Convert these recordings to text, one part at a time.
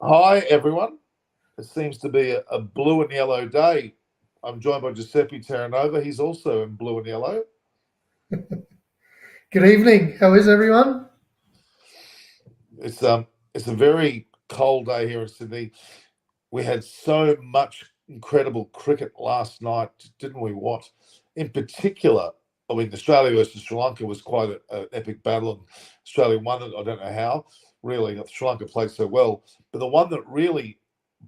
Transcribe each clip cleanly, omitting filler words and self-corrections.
Hi, everyone. It seems to be a blue and yellow day. I'm joined by Giuseppe Terranova. He's also in blue and yellow. Good evening. How is everyone? It's it's a very cold day here in Sydney. We had so much incredible cricket last night, didn't we? What, in particular, I mean, Australia versus Sri Lanka was quite an epic battle, and Australia won it. I don't know how. Really, Sri Lanka played so well, but the one that really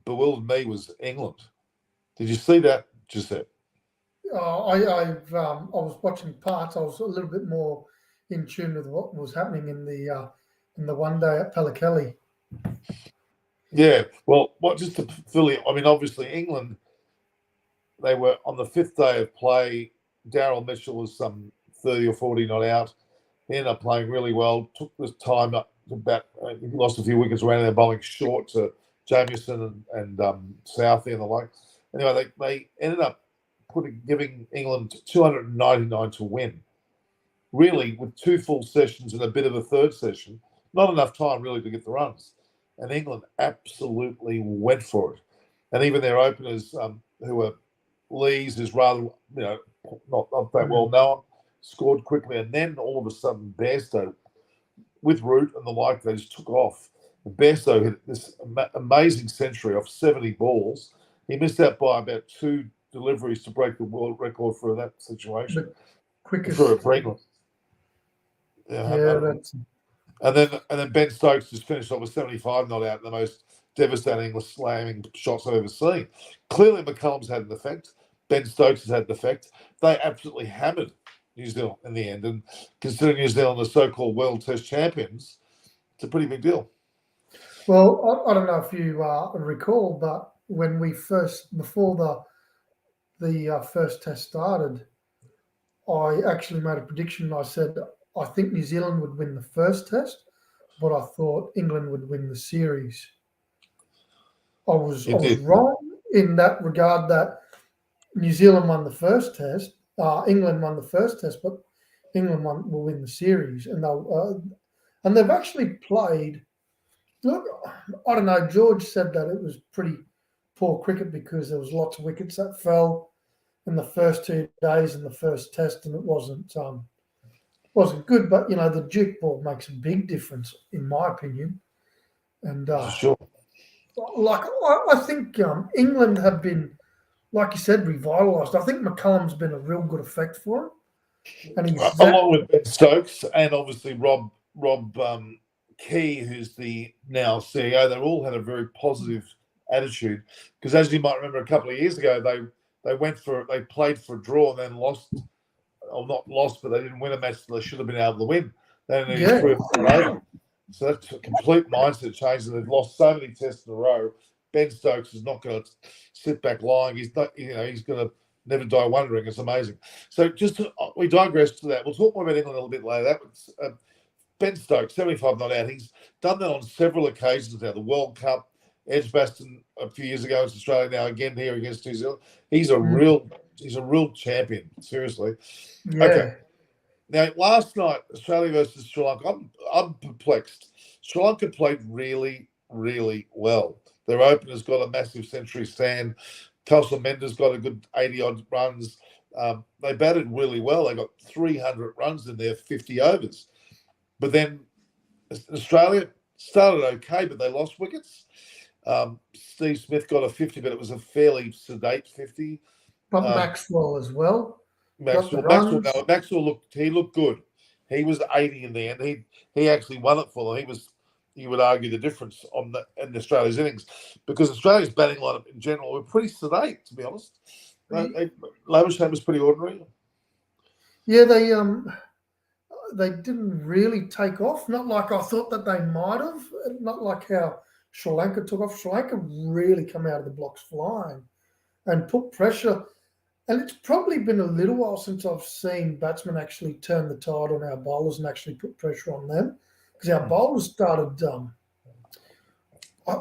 bewildered me was England. Did you see that, Giuseppe? I was watching parts. I was a little bit more in tune with what was happening in the one day at Pelikelly. Yeah, well, what just to fill in, I mean, obviously England, they were on the fifth day of play. Daryl Mitchell was some 30 or 40 not out. He ended up playing really well, took the time up to about, he lost a few wickets around there, bowling short to Jamieson and Southey and the like. Anyway, they ended up giving England 299 to win, really, with two full sessions and a bit of a third session. Not enough time, really, to get the runs. And England absolutely went for it. And even their openers, who were Lees, who's rather, not that well Mm. known, scored quickly. And then all of a sudden, Bairstow, with Root and the like, they just took off. And Bairstow hit this amazing century off 70 balls. He missed out by about two deliveries to break the world record for that situation, The quickest, for England. Yeah, yeah, that's and then Ben Stokes just finished off with 75 not out, the most devastating slamming shots I've ever seen. Clearly, McCullum's had an effect. Ben Stokes has had an effect. They absolutely hammered New Zealand in the end, and considering New Zealand are so-called World Test champions, it's a pretty big deal. well. I don't know if you recall, but when we first before the first test started, I actually made a prediction. I said I think New Zealand would win the first test, but I thought England would win the series. I It was did. wrong in that regard that New Zealand won the first test, England won the first test, but will win the series, and they've actually played. Look, I don't know. George said that it was pretty poor cricket because there was lots of wickets that fell in the first 2 days in the first test, and it wasn't good. But the Duke ball makes a big difference, in my opinion. And For sure. I think England have been, like you said, revitalised. I think McCullum's been a real good effect for him, and he's that. Along with Ben Stokes and obviously Rob Key, who's the now CEO, they all had a very positive attitude. Because as you might remember, a couple of years ago, they played for a draw and then lost, or not lost, but they didn't win a match that they should have been able to win. They only needed Yeah, three or four over. So that's a complete mindset change. And they've lost so many tests in a row. Ben Stokes is not going to sit back lying. He's not, he's going to never die wondering. It's amazing. So we digress to that. We'll talk more about England a little bit later. That was Ben Stokes, 75 not out. He's done that on several occasions now. The World Cup, Edgbaston a few years ago in Australia, now again here against New Zealand. He's a mm, real champion. Seriously. Okay. yeah. Now last night, Australia versus Sri Lanka. I'm perplexed. Sri Lanka played really, really well. Their opener's got a massive century stand. Kelsey Mendes got a good 80 odd runs. They batted really well. They got 300 runs in their 50 overs. But then Australia started okay, but they lost wickets. Steve Smith got a 50, but it was a fairly sedate 50. But Um, Maxwell as well got the No, runs. Maxwell looked good. He was 80 in the end. He actually won it for them. You would argue the difference in Australia's innings because Australia's batting lineup in general were pretty sedate, to be honest. Labuschagne was pretty ordinary. Yeah, they didn't really take off. Not like I thought that they might have. Not like how Sri Lanka took off. Sri Lanka really come out of the blocks flying and put pressure. And it's probably been a little while since I've seen batsmen actually turn the tide on our bowlers and actually put pressure on them because our bowlers started. I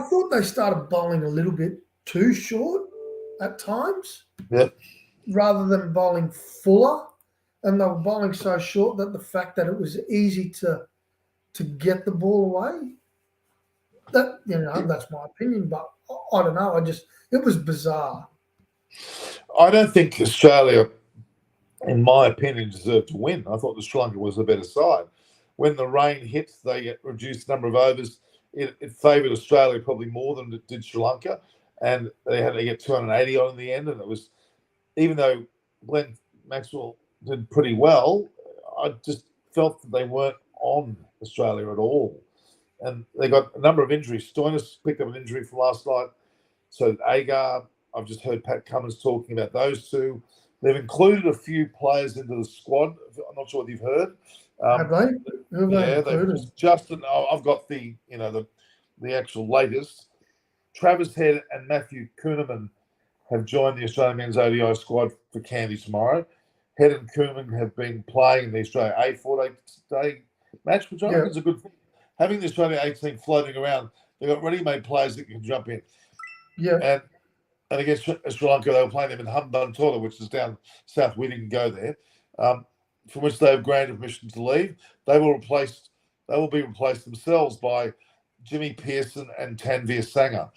thought they started bowling a little bit too short at times Yeah. rather than bowling fuller. And they were bowling so short that the fact that it was easy to get the ball away. That's my opinion, but I don't know. It was bizarre. I don't think Australia, in my opinion, deserved to win. I thought the Sri Lanka was the better side. When the rain hits, they get reduced number of overs. It favoured Australia probably more than it did Sri Lanka, and they had to get 280 on in the end. And it was, even though Glenn Maxwell did pretty well, I just felt that they weren't on Australia at all. And they got a number of injuries. Stoinis picked up an injury from last night. So Agar, I've just heard Pat Cummins talking about those two. They've included a few players into the squad. I'm not sure what you've heard. Have they? Who have they Yeah, they've included? Justin. I've got the actual latest. Travis Head and Matthew Kuhneman have joined the Australian men's ODI squad for Candy tomorrow. Head and Kuhneman have been playing in the Australia A 4-day match, which I think is a good thing. Having the Australia A team floating around, they've got ready-made players that can jump in. Yeah. And against Sri Lanka, they were playing them in Hambantota, which is down south. We didn't go there. From which they have granted permission to leave. They will be replaced themselves by Jimmy Pearson and Tanvir Sanger.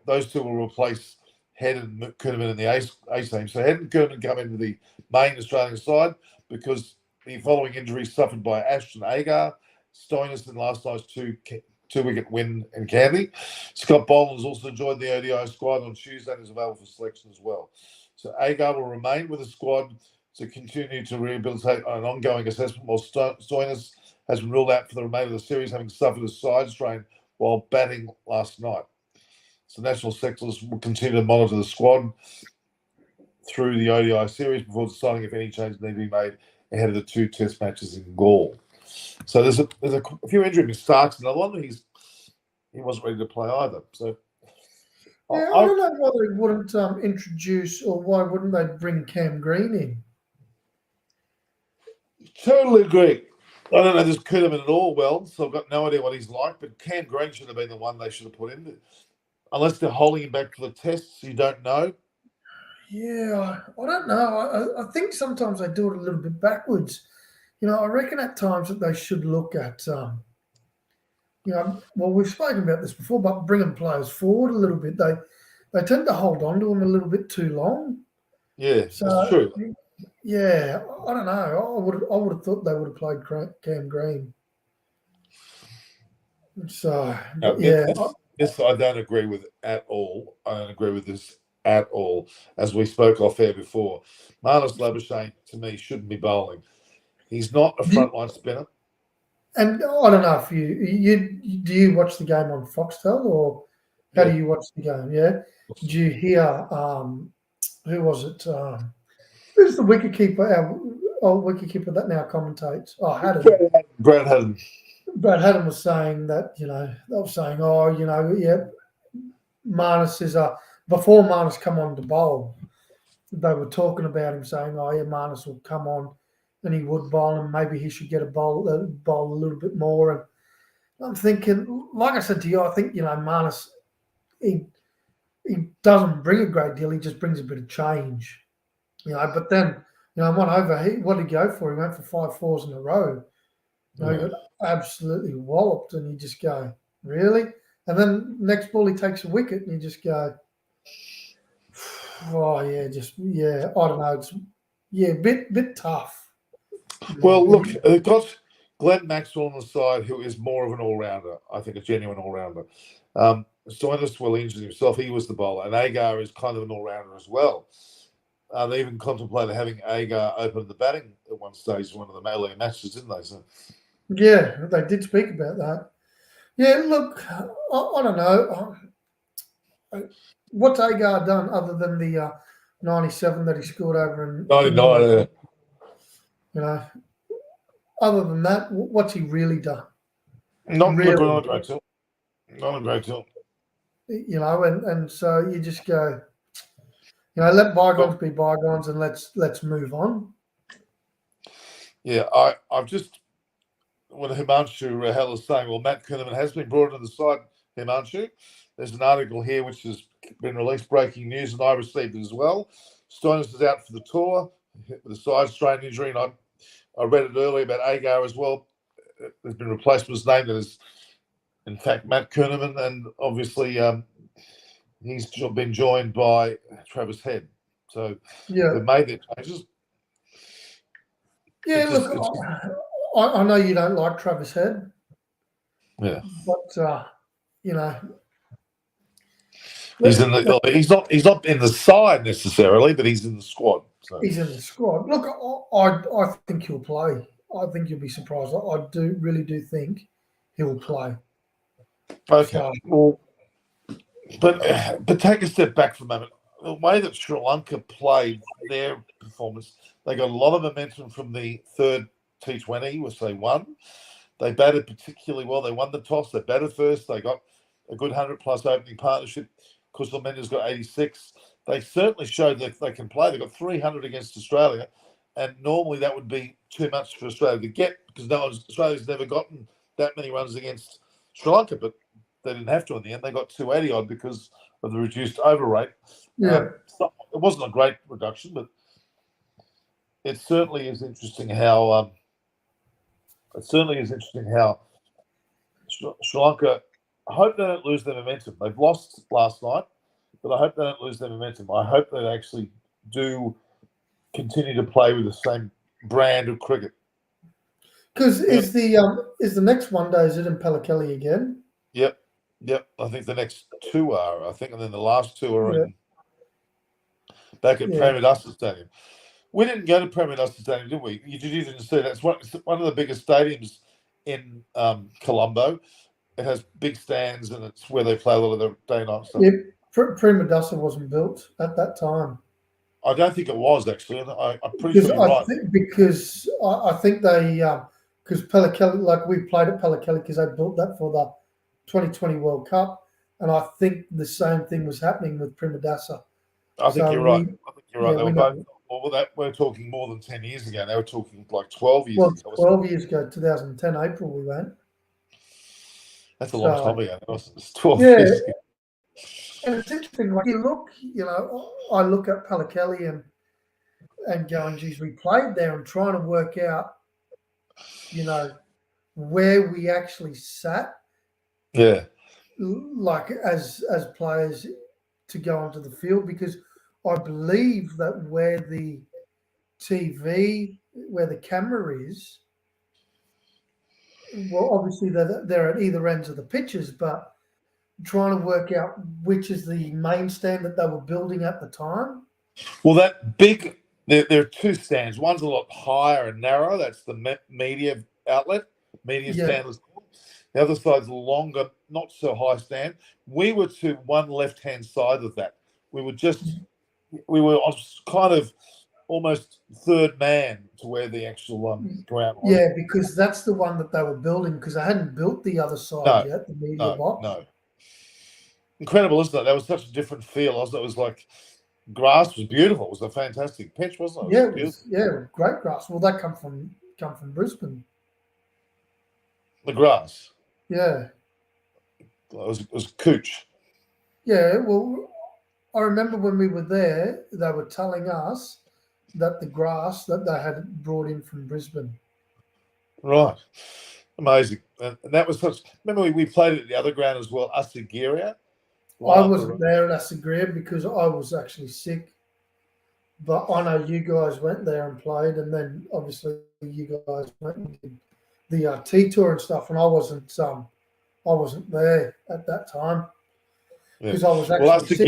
Those two will replace Head and Kuhneman in the A team. So Head and Kuhneman come into the main Australian side because the following injuries suffered by Ashton Agar, Stoinis in last night's two-wicket win in Candy. Scott Boland has also joined the ODI squad on Tuesday and is available for selection as well. So Agar will remain with the squad to continue to rehabilitate on an ongoing assessment, while Stoinis has been ruled out for the remainder of the series, having suffered a side strain while batting last night. So national sectors will continue to monitor the squad through the ODI series before deciding if any changes need to be made ahead of the 2 test matches in Gaul. So there's a few injuries. Starks another one. He wasn't ready to play either. So yeah, I don't know why they wouldn't introduce, or why wouldn't they bring Cam Green in? Totally agree. I don't know this Kuhneman at all well, so I've got no idea what he's like, but Cam Green should have been the one they should have put in. Unless they're holding him back for the tests, you don't know. Yeah, I don't know. I think sometimes they do it a little bit backwards. I reckon at times that they should look at, well, we've spoken about this before, but bringing players forward a little bit. They tend to hold on to them a little bit too long. Yeah, that's true. Yeah, I don't know. I would have thought they would have played Cam Green. So, this I don't agree with at all. I don't agree with this at all. As we spoke off air before, Marnus Labuschagne to me shouldn't be bowling. He's not a frontline spinner. And I don't know if you do you watch the game on Foxtel, or how do you watch the game? Yeah. Did you hear who was it? Who's the wicketkeeper? Our wicketkeeper that now commentates. Oh, Haddon. Brad Haddon. Brad Haddon was saying that, they were saying, Marnus is before Marnus come on to bowl, they were talking about him saying, Marnus will come on and he would bowl, and maybe he should get a bowl a little bit more. And I'm thinking, like I said to you, I think, Marnus, he doesn't bring a great deal. He just brings a bit of change, But then, one over, what did he go for? He went for 5 fours in a row. He got absolutely walloped, and you just go, really? And then next ball he takes a wicket, and you just go, oh yeah, I don't know. It's bit tough. Well, look, they've got Glenn Maxwell on the side, who is more of an all-rounder. I think a genuine all-rounder. Stoinis will injure himself. He was the bowler, and Agar is kind of an all-rounder as well. They even contemplated having Agar open the batting at one stage in one of the Malay matches, didn't they? So. Yeah, they did speak about that. Yeah, look, I don't know. What's Agar done other than the 97 that he scored over in 99? Other than that, what's he really done? Not a great deal. Not a great deal. And so you just go, let bygones be bygones, and let's move on. Yeah, I've just, when Himanshu Rahel is saying, well, Matt Kuhneman has been brought into the side, Himanshu. There's an article here which has been released, breaking news, and I received it as well. Stoinis is out for the tour with a side strain injury, and I read it earlier about Agar as well. There's been replacements named in in fact, Matt Kuhneman, and obviously he's been joined by Travis Head. So Yeah. they've made their changes. Yeah, look, I know you don't like Travis Head. Yeah. But, you know. He's he's not in the side necessarily, but he's in the squad. So. He's in the squad. Look, I think he'll play. I think you'll be surprised. I really do think he'll play. Okay. So, Well, but take a step back for a moment. The way that Sri Lanka played their performance, they got a lot of momentum from the third T20, which they won. They batted particularly well. They won the toss. They batted first. They got a good 100-plus opening partnership. Kusal Mendes got 86. They certainly showed that they can play. They got 300 against Australia, and normally that would be too much for Australia to get because Australia's never gotten that many runs against Sri Lanka, but they didn't have to in the end. They got 280 odd because of the reduced over rate. yeah. It wasn't a great reduction, but it certainly is interesting how Sri Lanka. I hope they don't lose their momentum. They've lost last night, but I hope they don't lose their momentum. I hope they actually do continue to play with the same brand of cricket. Because is the next one day, is it in Pallekele again? Yep. I think the next two are. I think, and then the last two are back at Premadasa Stadium. We didn't go to Premadasa Stadium, did we? You didn't see that's one of the biggest stadiums in Colombo. It has big stands, and it's where they play a lot of the day night stuff. Yeah, Premadasa wasn't built at that time. I don't think it was actually. I'm pretty sure you're right. Because I think they because Pallekele, like we played at Pallekele because they built that for the 2020 World Cup, and I think the same thing was happening with Premadasa. I think you're right. Yeah, they were both. Well, we're talking more than 10 years ago. They were talking like 12 years ago. 12 years ago, 2010 April, we went. That's a long time ago. It's 12 years ago. And it's interesting. Like I look at Pallekele and going, geez, we played there and trying to work out, where we actually sat. Yeah. Like as players to go onto the field, because I believe that where the camera is, well, obviously they're at either ends of the pitches, but trying to work out which is the main stand that they were building at the time. Well, there are two stands. One's a lot higher and narrow. That's the media outlet, stand. The other side's a longer, not so high stand. We were to one left-hand side of that. We were kind of almost third man to where the actual ground was. Yeah, because that's the one that they were building because they hadn't built the other side yet, the media box. No. Incredible, isn't it? That was such a different feel. It was like grass was beautiful. It was a fantastic pitch, wasn't it? It was great grass. Well, that come from Brisbane. The grass. Yeah. It was cooch. Yeah, well, I remember when we were there, they were telling us that the grass that they had brought in from Brisbane. Right. Amazing. And that was such... Remember we played at the other ground as well, Asagiria? I wasn't there at Asagiria because I was actually sick. But I know you guys went there and played, and then obviously you guys went and did the T-Tour and stuff, and I wasn't there at that time because I was actually sick.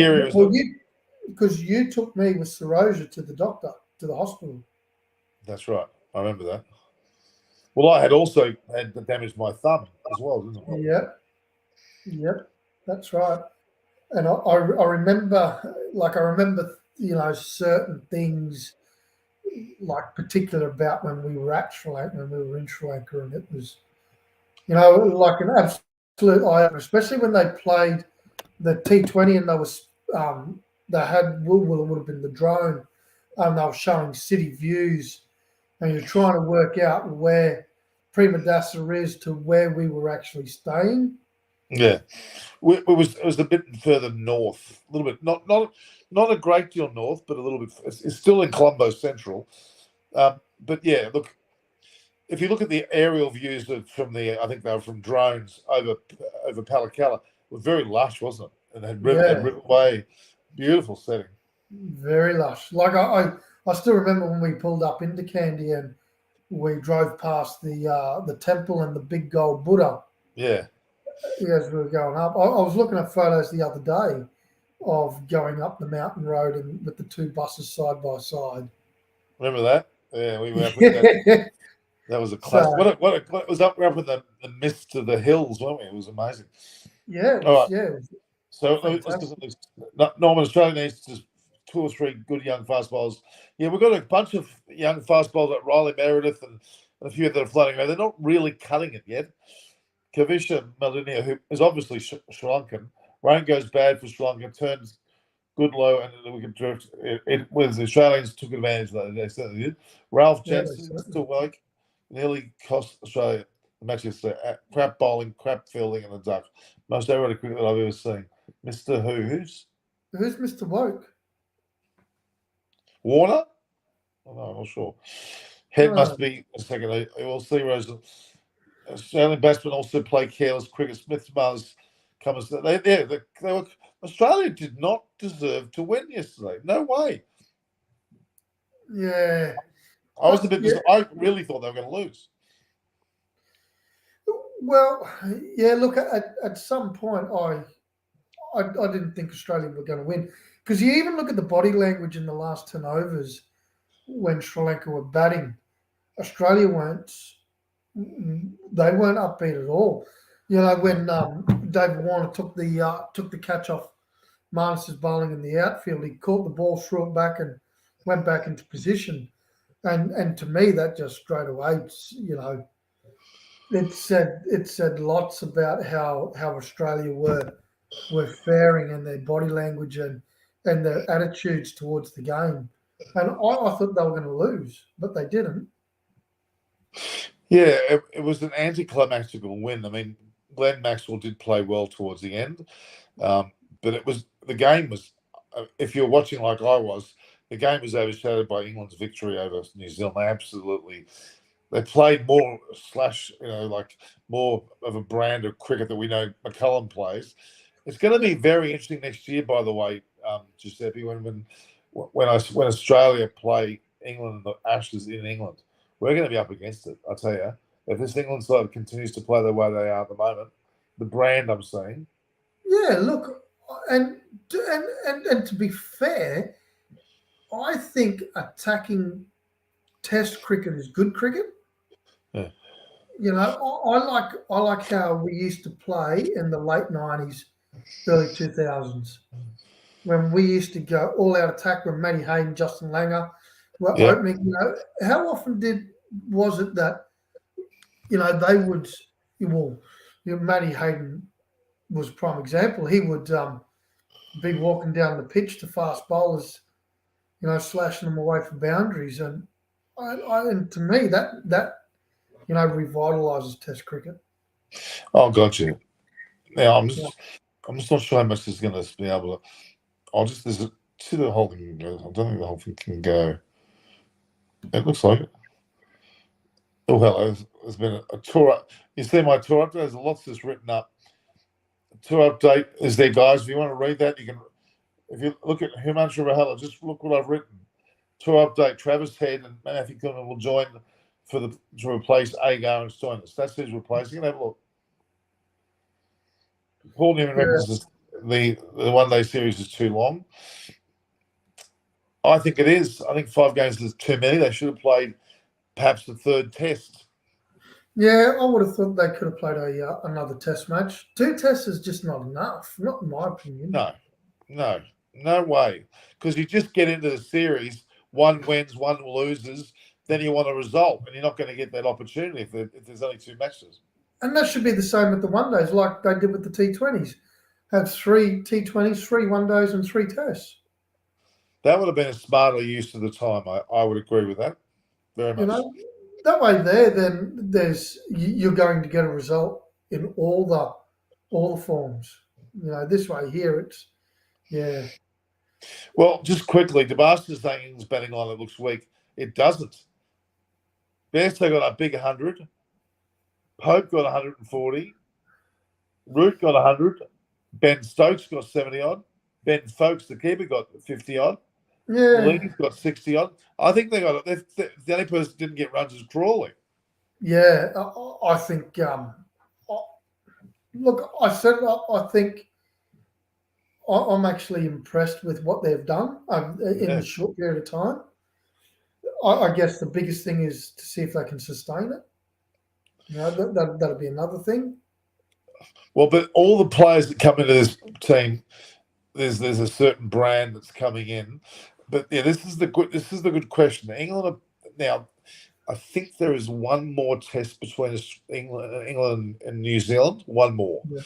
Because you took me with Saroja to the doctor, to the hospital. That's right. I remember that. Well, I had also had damaged my thumb as well, didn't I? Yep. That's right. And I remember, certain things, like particular about when we were at Sri Lanka, when we were in Sri Lanka, and it was, like an absolute eye-opener, especially when they played the T20 and they would have been the drone, and they were showing city views, and you're trying to work out where Premadasa is to where we were actually staying. Yeah, it was a bit further north, a little bit, not a great deal north, but a little bit. It's still in Colombo Central, but yeah, look, if you look at the aerial views I think they were from drones over Palakala, it was very lush, wasn't it? And had Yeah, river way, beautiful setting. very lush. Like I still remember when we pulled up into Kandy and we drove past the temple and the big gold Buddha. Yeah. As we were going up. I was looking at photos the other day of going up the mountain road and with the two buses side by side. Remember that? Yeah, we were up at that. Yeah. That was a So class. What was up? We're up in the mist of the hills, weren't we? It was amazing. yeah, All right. it was So let's fantastic. get this. Norman, Australia needs just 2 or 3 good young fast bowlers. Yeah, we've got a bunch of young fast bowlers like Riley Meredith and a few that are floating around. They're not really cutting it yet. Kavisha Malinia, who is obviously Sri Lankan, rain goes bad for Sri Lanka, turns good low, and the wicket drift. With the Australians took advantage of that. They certainly did. Ralph Yeah, Jensen still like nearly cost Australia the match yesterday. Crap bowling, crap fielding, and the duck. Most average cricket that I've ever seen. Mister who's Mr. Woke? Warner? Oh, no, I'm not sure. Head Oh, must be a second. We'll see. Rose. Australian batsmen also play careless cricket. Smith Mars comes. They were. Australia did not deserve to win yesterday. No way. yeah. I was a bit. Yeah. I really thought they were going to lose. Well, yeah. Look, at some point, I didn't think Australia were going to win because you even look at the body language in the last 10 overs when Sri Lanka were batting. Australia weren't. They weren't upbeat at all. You know when David Warner took the catch off Marnus's bowling in the outfield, he caught the ball, threw it back, and went back into position. And to me, that just straight away, it said lots about how Australia were faring and their body language and their attitudes towards the game. And I thought they were going to lose, but they didn't. Yeah, it was an anticlimactical win. I mean, Glenn Maxwell did play well towards the end, but the game was. If you're watching like I was, the game was overshadowed by England's victory over New Zealand. They played more like more of a brand of cricket that we know McCullum plays. It's going to be very interesting next year, by the way, Giuseppe, when Australia play England in the Ashes in England. We're going to be up against it, I tell you. If this England side continues to play the way they are at the moment, the brand I'm seeing. Yeah, look, and to be fair, I think attacking Test cricket is good cricket. Yeah. I like how we used to play in the late 90s, early 2000s when we used to go all out attack when Matty Hayden, Justin Langer were Yeah. opening. How often was it that they would Matty Hayden was a prime example. He would be walking down the pitch to fast bowlers, slashing them away from boundaries, and and to me that revitalises Test cricket. Oh, gotcha. Now I'm just not sure how much this is going to be able to. See the whole thing can go. I don't think the whole thing can go. It looks like it. Oh, hello. There's been a tour. You see my tour update? There's lots of this written up. Tour update is there, guys. If you want to read that, you can. If you look at Himanshu Rahela, just look what I've written. Tour update: Travis Head and Matthew Kilman will join to replace Agar and Stoinis. That's who's replacing. Have a look. Paul Newman reckons the one-day series is too long. I think it is. I think 5 games is too many. They should have played perhaps the 3rd test. Yeah, I would have thought they could have played another Test match. 2 tests is just not enough, not in my opinion. No way. Because you just get into the series, one wins, one loses, then you want a result, and you're not going to get that opportunity if there's only 2 matches. And that should be the same with the one days, like they did with the T20s. Had 3 T20s, 3 one days, and 3 tests. That would have been a smarter use of the time. I would agree with that very much. That way then you're going to get a result in all the forms. This way here it's Well, just quickly, DeBarster's saying England's batting line that looks weak. It doesn't. Bairstow got a big 100. Pope got 140. Root got 100. Ben Stokes got 70 odd. Ben Folkes, the keeper, got 50 odd. Yeah, Lee's got 60 odd. I think they got it. The only person that didn't get runs is Crawley. yeah. I think. Look, I think I'm actually impressed with what they've done in the short period of time. I guess the biggest thing is to see if they can sustain it. That'll be another thing. Well, but all the players that come into this team, there's a certain brand that's coming in. But yeah, this is the good question. England now. I think there is one more test between England and New Zealand. One more. Yeah.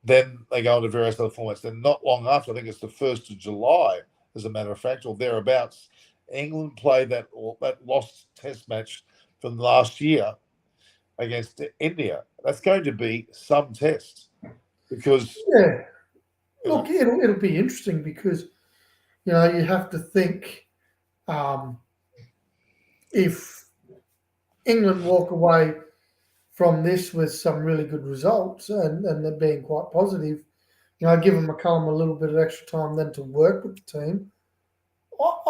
Then they go into various other formats. Then not long after, I think it's the 1st of July, as a matter of fact, or thereabouts, England play that lost test match from last year against India. That's going to be some test because Look, it'll be interesting because you have to think if England walk away from this with some really good results and they're being quite positive, give them McCullum a little bit of extra time then to work with the team.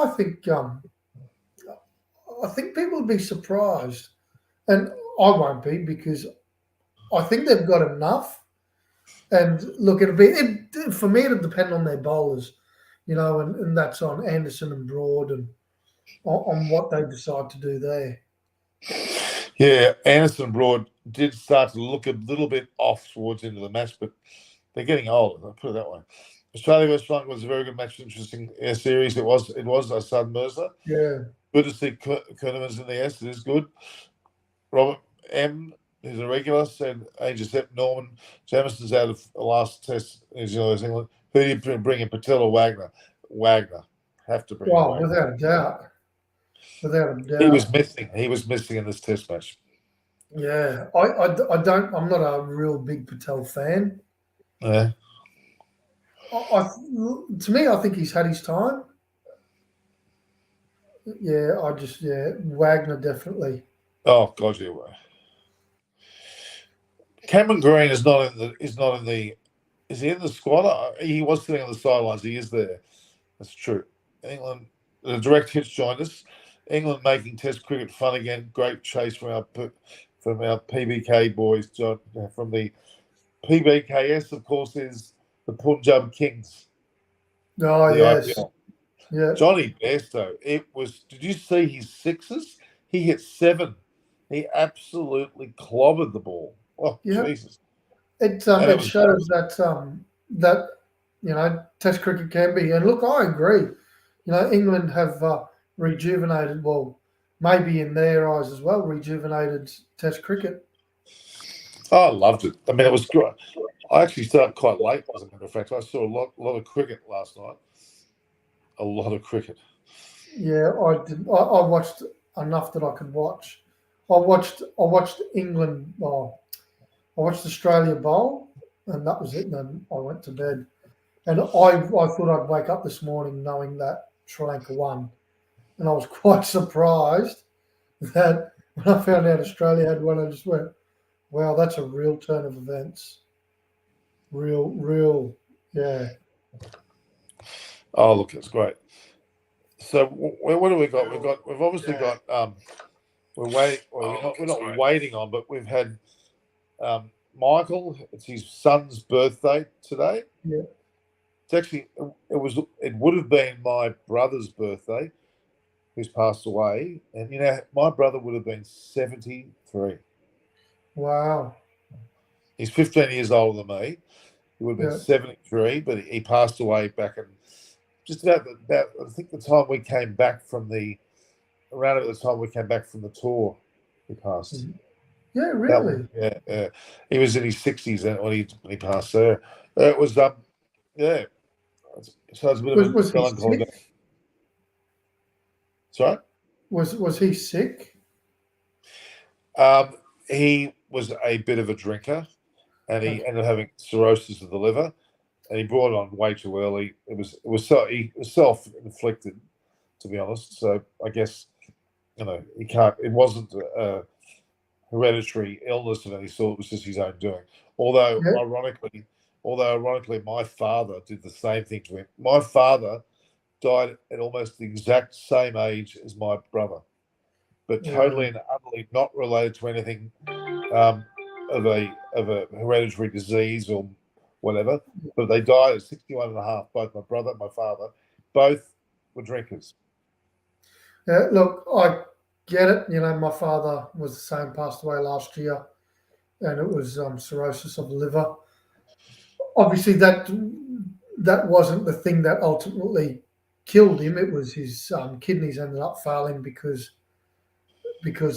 I think people would be surprised, and I won't be because I think they've got enough. And look, for me, it'll depend on their bowlers, and that's on Anderson and Broad and on what they decide to do there. Yeah, Anderson and Broad did start to look a little bit off towards the end of the match, but they're getting old. I'll put it that way. Australia vs Sri Lanka was a very good match, interesting series. It was Assad Mirza. Yeah. Good to see Kuhneman's in the S. It is good. Robert M, who's a regular, said Ajazep Norman Jamison's out of the last test in New Zealand. England. Who do you bring in? Patel or Wagner? Wagner. Have to bring in Wagner. Without a doubt. Without a doubt. He was missing in this test match. Yeah. I'm not a real big Patel fan. Yeah. To me, I think he's had his time. Yeah, Wagner definitely. Oh God, yeah. Cameron Green is not in the. Is he in the squad? He was sitting on the sidelines. He is there. That's true. England. The direct hits joined us. England making Test cricket fun again. Great chase from our PBK boys. From the PBKS, of course, is the Punjab Kings. Oh yes. IPL. Yeah. Johnny Bairstow. It was. Did you see his sixes? He hit 7. He absolutely clobbered the ball. Oh, yeah. Jesus! It shows that Test cricket can be. And look, I agree. England have rejuvenated. Well, maybe in their eyes as well, rejuvenated Test cricket. Oh, I loved it. I mean, it was great. I actually started quite late, as a matter of fact. I saw a lot of cricket last night. A lot of cricket. Yeah, I did. I watched enough that I could watch. I watched England. I watched Australia bowl, and that was it. And then I went to bed. And I thought I'd wake up this morning knowing that Sri Lanka won, and I was quite surprised that when I found out Australia had won, I just went, "Wow, that's a real turn of events." Real, yeah. Oh, look, it's great. So what do we got? We've obviously got. We're waiting. Well, we're not waiting on, but we've had Michael. It's his son's birthday today. Yeah. It's actually it would have been my brother's birthday, who's passed away, and my brother would have been 73. Wow. He's 15 years older than me. He would have been 73, but he passed away back in just about I think the time we came back from the tour. He passed. Yeah, really. He was in his 60s when he passed. So it was yeah. So it's a bit of a melancholy. Sorry? Was he sick? He was a bit of a drinker, and he ended up having cirrhosis of the liver, and he brought it on way too early. He was self-inflicted, to be honest. So I guess he can't. It wasn't a hereditary illness of any sort. It was just his own doing. Although Yeah, ironically, my father did the same thing to him. My father died at almost the exact same age as my brother, but yeah, totally and utterly not related to anything um, of a hereditary disease or whatever. But they died at 61 and a half. Both my brother and my father, both were drinkers. yeah. Look, I get it. My father was the same, passed away last year, and it was cirrhosis of the liver. Obviously, that wasn't the thing that ultimately killed him. It was his kidneys ended up failing because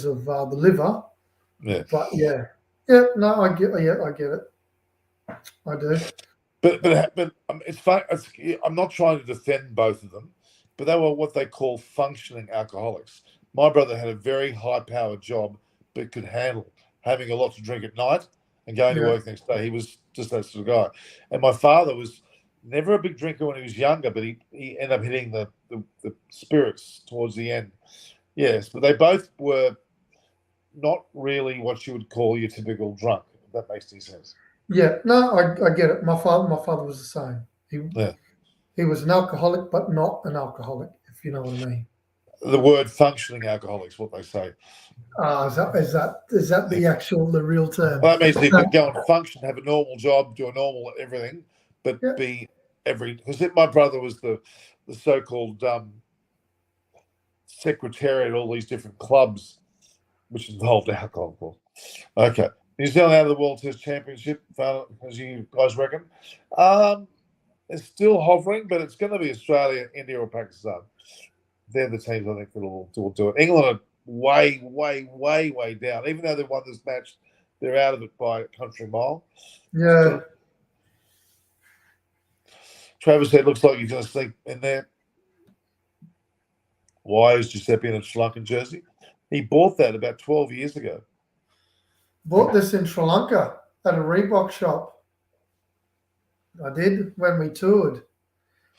of the liver. Yeah. But yeah, no, I get it. I do. But it's fun. I'm not trying to defend both of them, but they were what they call functioning alcoholics. My brother had a very high-powered job, but could handle having a lot to drink at night and going to Yeah, work the next day. He was just that sort of guy. And my father was never a big drinker when he was younger, but he ended up hitting the spirits towards the end. Yes, but they both were not really what you would call your typical drunk, if that makes any sense. yeah. No, I get it. My father was the same. He Yeah. he was an alcoholic, but not an alcoholic, if you know what I mean. The word functioning alcoholics, what they say. Is that the real term? Well, that means he could go and function, have a normal job, do a normal everything, but Yeah, be because my brother was the so-called secretary at all these different clubs, which involved alcohol, of course. Okay. New Zealand out of the World Test Championship, as you guys reckon. Um, it's still hovering, but it's going to be Australia, India, or Pakistan. They're the teams I think that will do it. England are way, way, way, way down. Even though they won this match, they're out of it by a country mile. yeah. Still, Travis said, looks like he's going to sneak in there. Why is Giuseppe in a Sri Lankan jersey? He bought that about 12 years ago. Bought this in Sri Lanka at a Reebok shop. I did when we toured.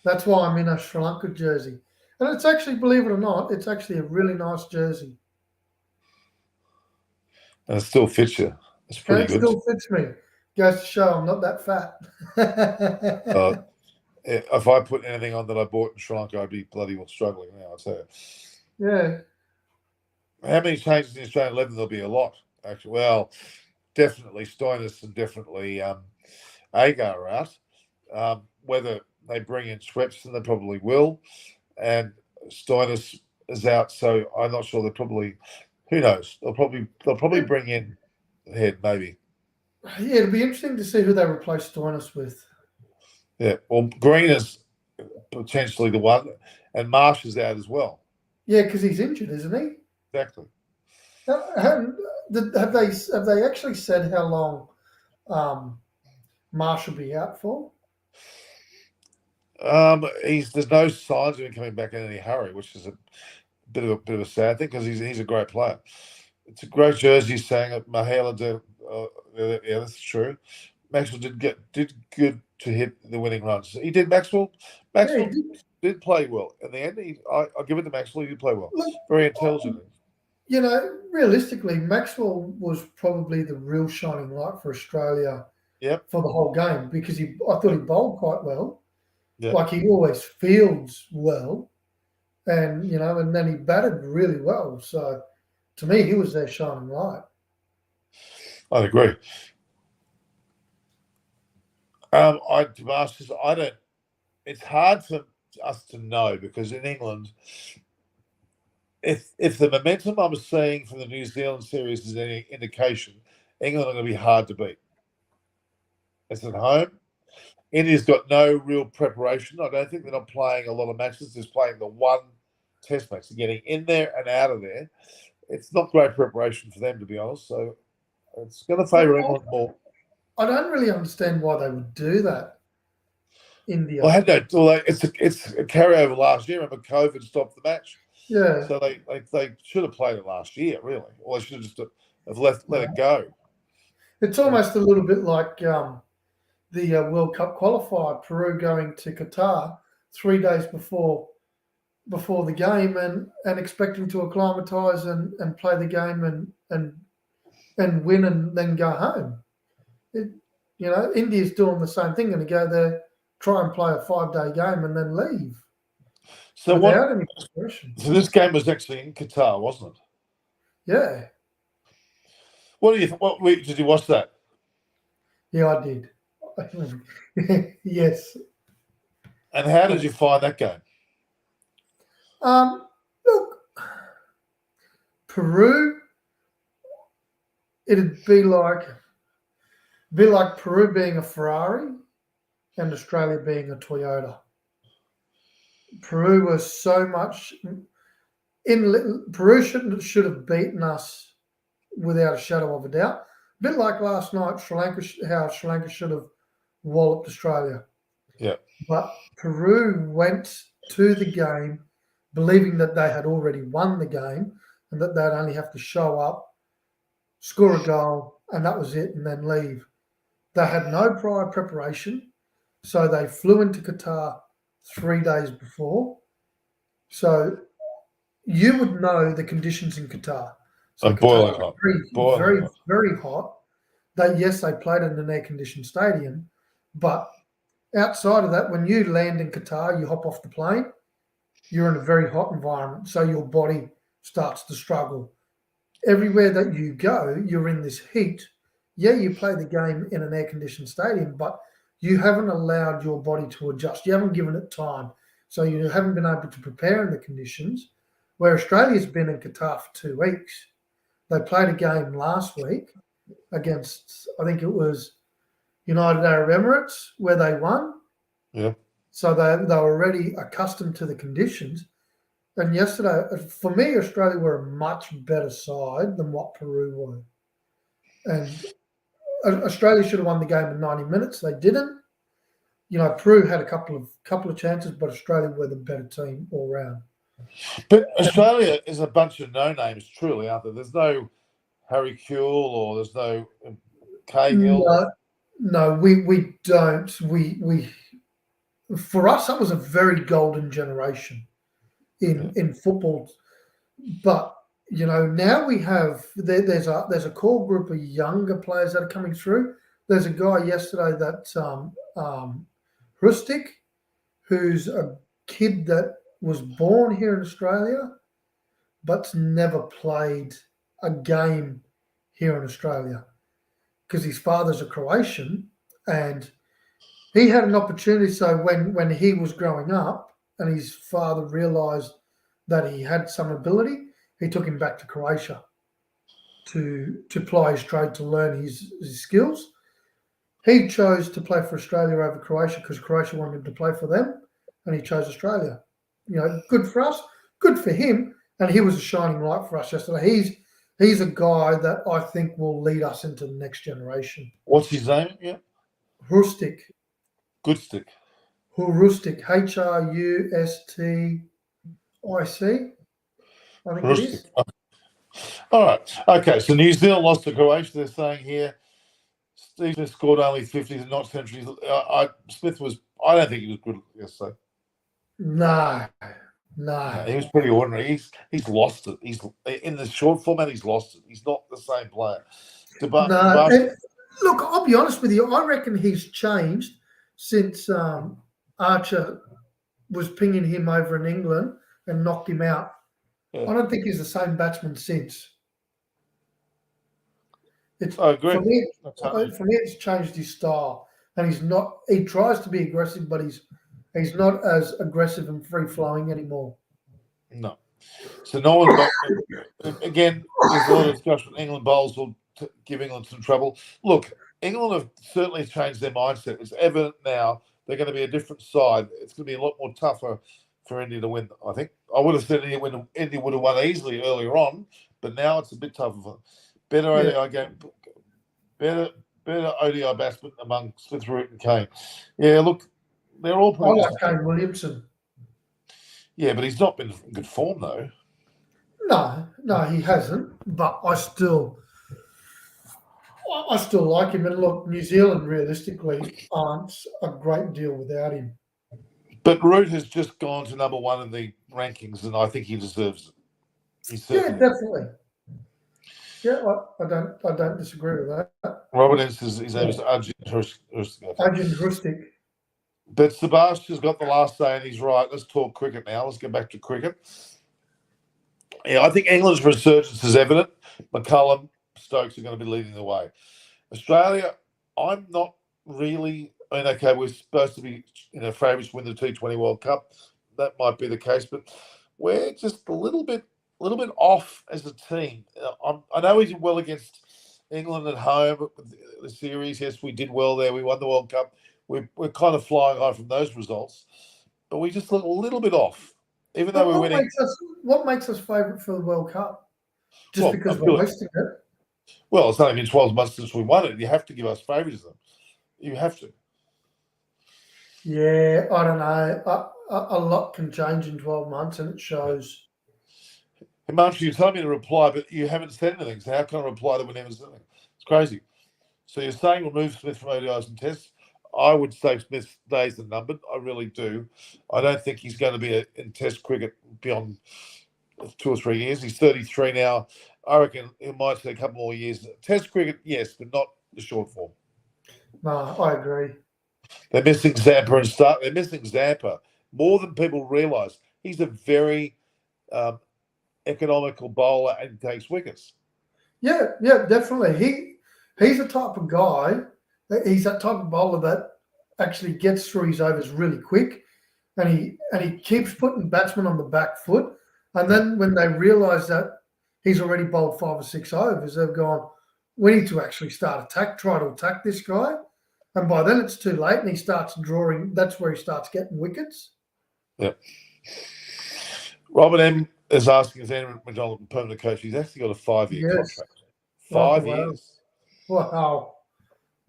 That's why I'm in a Sri Lanka jersey. And it's actually, believe it or not, it's actually a really nice jersey. And it still fits you. It's And pretty it good. still fits me. Goes to show I'm not that Uh, fat. if I put anything on that I bought in Sri Lanka, I'd be bloody well struggling now, I'll tell you. Yeah. How many changes in the Australian 11? There'll be a lot, actually. Well, definitely Stoinis and definitely Agar are out. Whether they bring in Swepson, they probably will. And Stoinis is out, so I'm not sure. They probably, who knows? They'll probably bring in Head, maybe. Yeah, it'll be interesting to see who they replace Stoinis with. Yeah. Well, Green is potentially the one, and Marsh is out as well. Yeah, because he's injured, isn't he? Exactly. Have, have they actually said how long Marsh will be out for? There's no signs of him coming back in any hurry, which is a bit of a sad thing because he's a great player. It's a great jersey. Saying it, Mahela did. Yeah, that's true. Maxwell did good to hit the winning runs. He did. Maxwell Yeah, he Maxwell did. did play well in the end. I'll give it to Maxwell. He did play well. Look, Very intelligent. realistically, Maxwell was probably the real shining light for Australia Yep. for the whole game because I thought he bowled quite well. Yeah. Like he always fields well, and then he batted really well. So to me, he was their shining light. I'd agree. Masters, I don't. It's hard for us to know because in England, if the momentum I'm seeing from the New Zealand series is any indication, England are going to be hard to beat. It's at home. India's got no real preparation. I don't think they're not playing a lot of matches. They're playing the one test match. They're getting in there and out of there. It's not great preparation for them, to be honest. So it's going to favour England more. I don't really understand why they would do that. India. Well, I had no. Well, it's a carryover last year. Remember, COVID stopped the match, Yeah. so they should have played it last year, really, or they should have just have let it go. It's almost a little bit like the World Cup qualifier, Peru going to Qatar 3 days before before the game and expecting to acclimatise and play the game and win and then go home. India's doing the same thing, going to go there, try and play a 5-day game and then leave So without any preparation. So this game was actually in Qatar, wasn't it? Yeah. What do you? What week did you watch that? Yeah, I did. Yes. And how did you find that game? Look, Peru. It'd be like Peru being a Ferrari and Australia being a Toyota. Peru was so much Peru should have beaten us without a shadow of a doubt. A bit like last night, how Sri Lanka should have walloped Australia. Yeah. But Peru went to the game believing that they had already won the game and that they'd only have to show up, score a goal, and that was it, and then leave. They had no prior preparation, so they flew into Qatar 3 days before. So you would know the conditions in Qatar. So boiling hot. Very, very hot. Yes, they played in an air-conditioned stadium, but outside of that, when you land in Qatar, you hop off the plane, you're in a very hot environment, so your body starts to struggle. Everywhere that you go, you're in this heat. Yeah, you play the game in an air-conditioned stadium, but you haven't allowed your body to adjust. You haven't given it time. So you haven't been able to prepare in the conditions, where Australia's been in Qatar for 2 weeks. They played a game last week against, I think it was United Arab Emirates, where they won. Yeah. So they were already accustomed to the conditions. And yesterday, for me, Australia were a much better side than what Peru were. And Australia should have won the game in 90 minutes. They didn't. Peru had a couple of chances, but Australia were the better team all round. But Australia is a bunch of no names, truly, aren't there? There's no Harry Kewell or there's no Cahill. No, we don't. We for us, that was a very golden generation in football. But now we have there's a core group of younger players that are coming through. There's a guy yesterday that Rustic, who's a kid that was born here in Australia, but's never played a game here in Australia because his father's a Croatian, and he had an opportunity. So when he was growing up and his father realised that he had some ability, he took him back to Croatia to ply his trade, to learn his skills. He chose to play for Australia over Croatia because Croatia wanted him to play for them, and he chose Australia. Good for us, good for him, and he was a shining light for us yesterday. He's a guy that I think will lead us into the next generation. What's his name? Yeah, Rustic. Goodstick. Rustic. H-R-U-S-T-I-C. I think Rustic. it is. All right. Okay. So New Zealand lost to Croatia. They're saying here. Steve Smith scored only 50s and not centuries. Smith was. I don't think he was good yesterday. No. He was pretty ordinary. He's lost it. He's in the short format. He's lost it. He's not the same player. Look, I'll be honest with you. I reckon he's changed since Archer was pinging him over in England and knocked him out. Yeah. I don't think he's the same batsman since. I agree. For me, it's changed his style, and he's not. He tries to be aggressive, but he's not as aggressive and free flowing anymore. No. So no one got. Again, there's a lot of discussion. England bowls will give England some trouble. Look, England have certainly changed their mindset. It's evident now they're going to be a different side. It's going to be a lot more tougher for India to win, I think. I would have said India would have won easily earlier on, but now it's a bit tougher. Better ODI game, better ODI batsmen among Smith, Root and Kane. Yeah, look, they're all pretty. I like Kane Williamson. Yeah, but he's not been in good form though. No, he hasn't. But I still like him. And look, New Zealand realistically aren't a great deal without him. But Root has just gone to number one in the rankings, and I think he deserves it. He Yeah, certainly. definitely. Yeah, I don't disagree with that. Robert Ennis, his name is Arjun Hrustiga. Arjun Hrustic. But Sebastian's got the last say, and he's right. Let's talk cricket now. Let's get back to cricket. Yeah, I think England's resurgence is evident. McCullum, Stokes are going to be leading the way. Australia, I'm not really. I mean, okay, we're supposed to be favourites to win the T20 World Cup. That might be the case, but we're just a little bit off as a team. I know we did well against England at home, the series. Yes, we did well there. We won the World Cup. We're kind of flying high from those results, but we just look a little bit off, even though But we're winning. What makes us favourite for the World Cup? Just because we're hosting it? Well, it's only been 12 months since we won it. You have to give us favouritism. You have to. Yeah, I don't know. A lot can change in 12 months, and it shows. Himanshu, you told me to reply, but you haven't said anything. So how can I reply that we never said anything? It's crazy. So you're saying remove Smith from ODIs and tests. I would say Smith's days are numbered. I really do. I don't think he's going to be in test cricket beyond 2 or 3 years. He's 33 now. I reckon it might take a couple more years. Test cricket, yes, but not the short form. No, I agree. They're missing Zampa and start. They're missing Zampa more than people realise. He's a very economical bowler and takes wickets. Yeah, definitely. He's the type of guy. He's that type of bowler that actually gets through his overs really quick, and he keeps putting batsmen on the back foot. And then when they realise that he's already bowled 5 or 6 overs, they've gone, we need to actually try to attack this guy. And by then it's too late, and he starts drawing. That's where he starts getting wickets. Yep. Robert M is asking, is Andrew McDonald a permanent coach? He's actually got a 5-year contract. 5 years. Wow.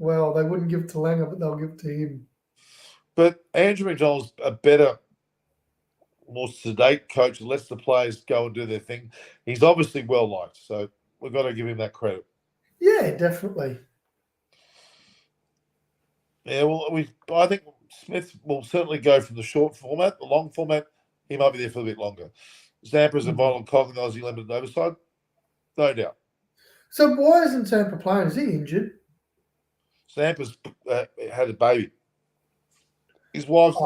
Well, they wouldn't give it to Langer, but they'll give it to him. But Andrew McDonald's a better, more sedate coach and lets the players go and do their thing. He's obviously well liked, so we've got to give him that credit. Yeah, definitely. Yeah, well, I think Smith will certainly go from the short format, the long format. He might be there for a bit longer. Zampa's a vital cog in the Aussie limited overside, no doubt. So why isn't Zampa playing? Is he injured? Zampa's had a baby. His wife's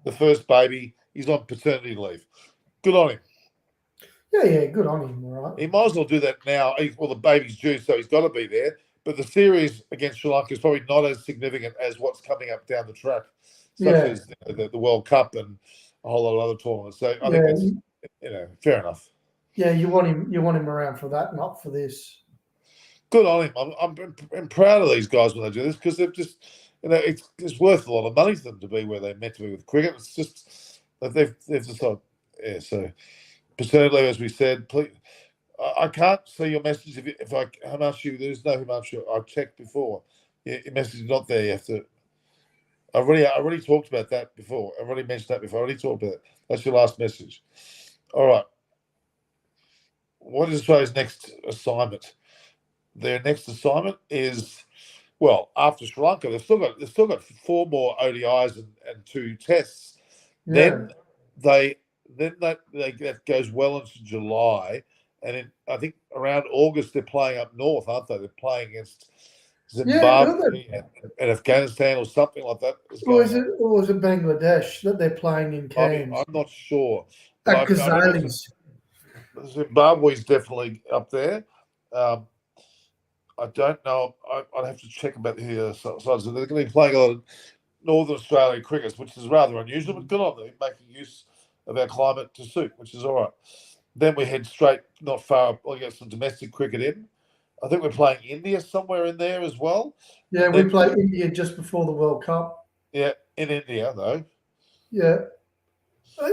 the first baby. He's on paternity leave. Good on him. Yeah, good on him, all right. He might as well do that now. Well, the baby's due, so he's got to be there. But the series against Sri Lanka is probably not as significant as what's coming up down the track, such as the World Cup and a whole lot of other tournaments. So I think that's fair enough. Yeah, you want him around for that, not for this. Good on him. I'm proud of these guys when they do this because they've just, it's worth a lot of money to them to be where they're meant to be with cricket. It's just that they've decided. Yeah, so paternity leave, as we said, please. I can't see your message if Himanshu. There's no Himanshu. I checked before. Your message is not there. You have to. I already talked about that before. I've already mentioned that before. I already talked about it. That's your last message. All right. What is Australia's next assignment? Their next assignment is, well, after Sri Lanka, they've still got 4 more ODIs and 2 tests. Yeah. Then that goes well into July. And I think around August, they're playing up north, aren't they? They're playing against Zimbabwe and Afghanistan or something like that. Or is it Bangladesh that they're playing in Cairns? I'm not sure. At Ghazali's. Zimbabwe's definitely up there. I don't know. I'd have to check about the sides. So they're going to be playing a lot of Northern Australia crickets, which is rather unusual, but good on them, making use of our climate to suit, which is all right. Then we head straight, not far up, we'll get some domestic cricket in. I think we're playing India somewhere in there as well. Yeah, we play India just before the World Cup. Yeah, in India, though. Yeah.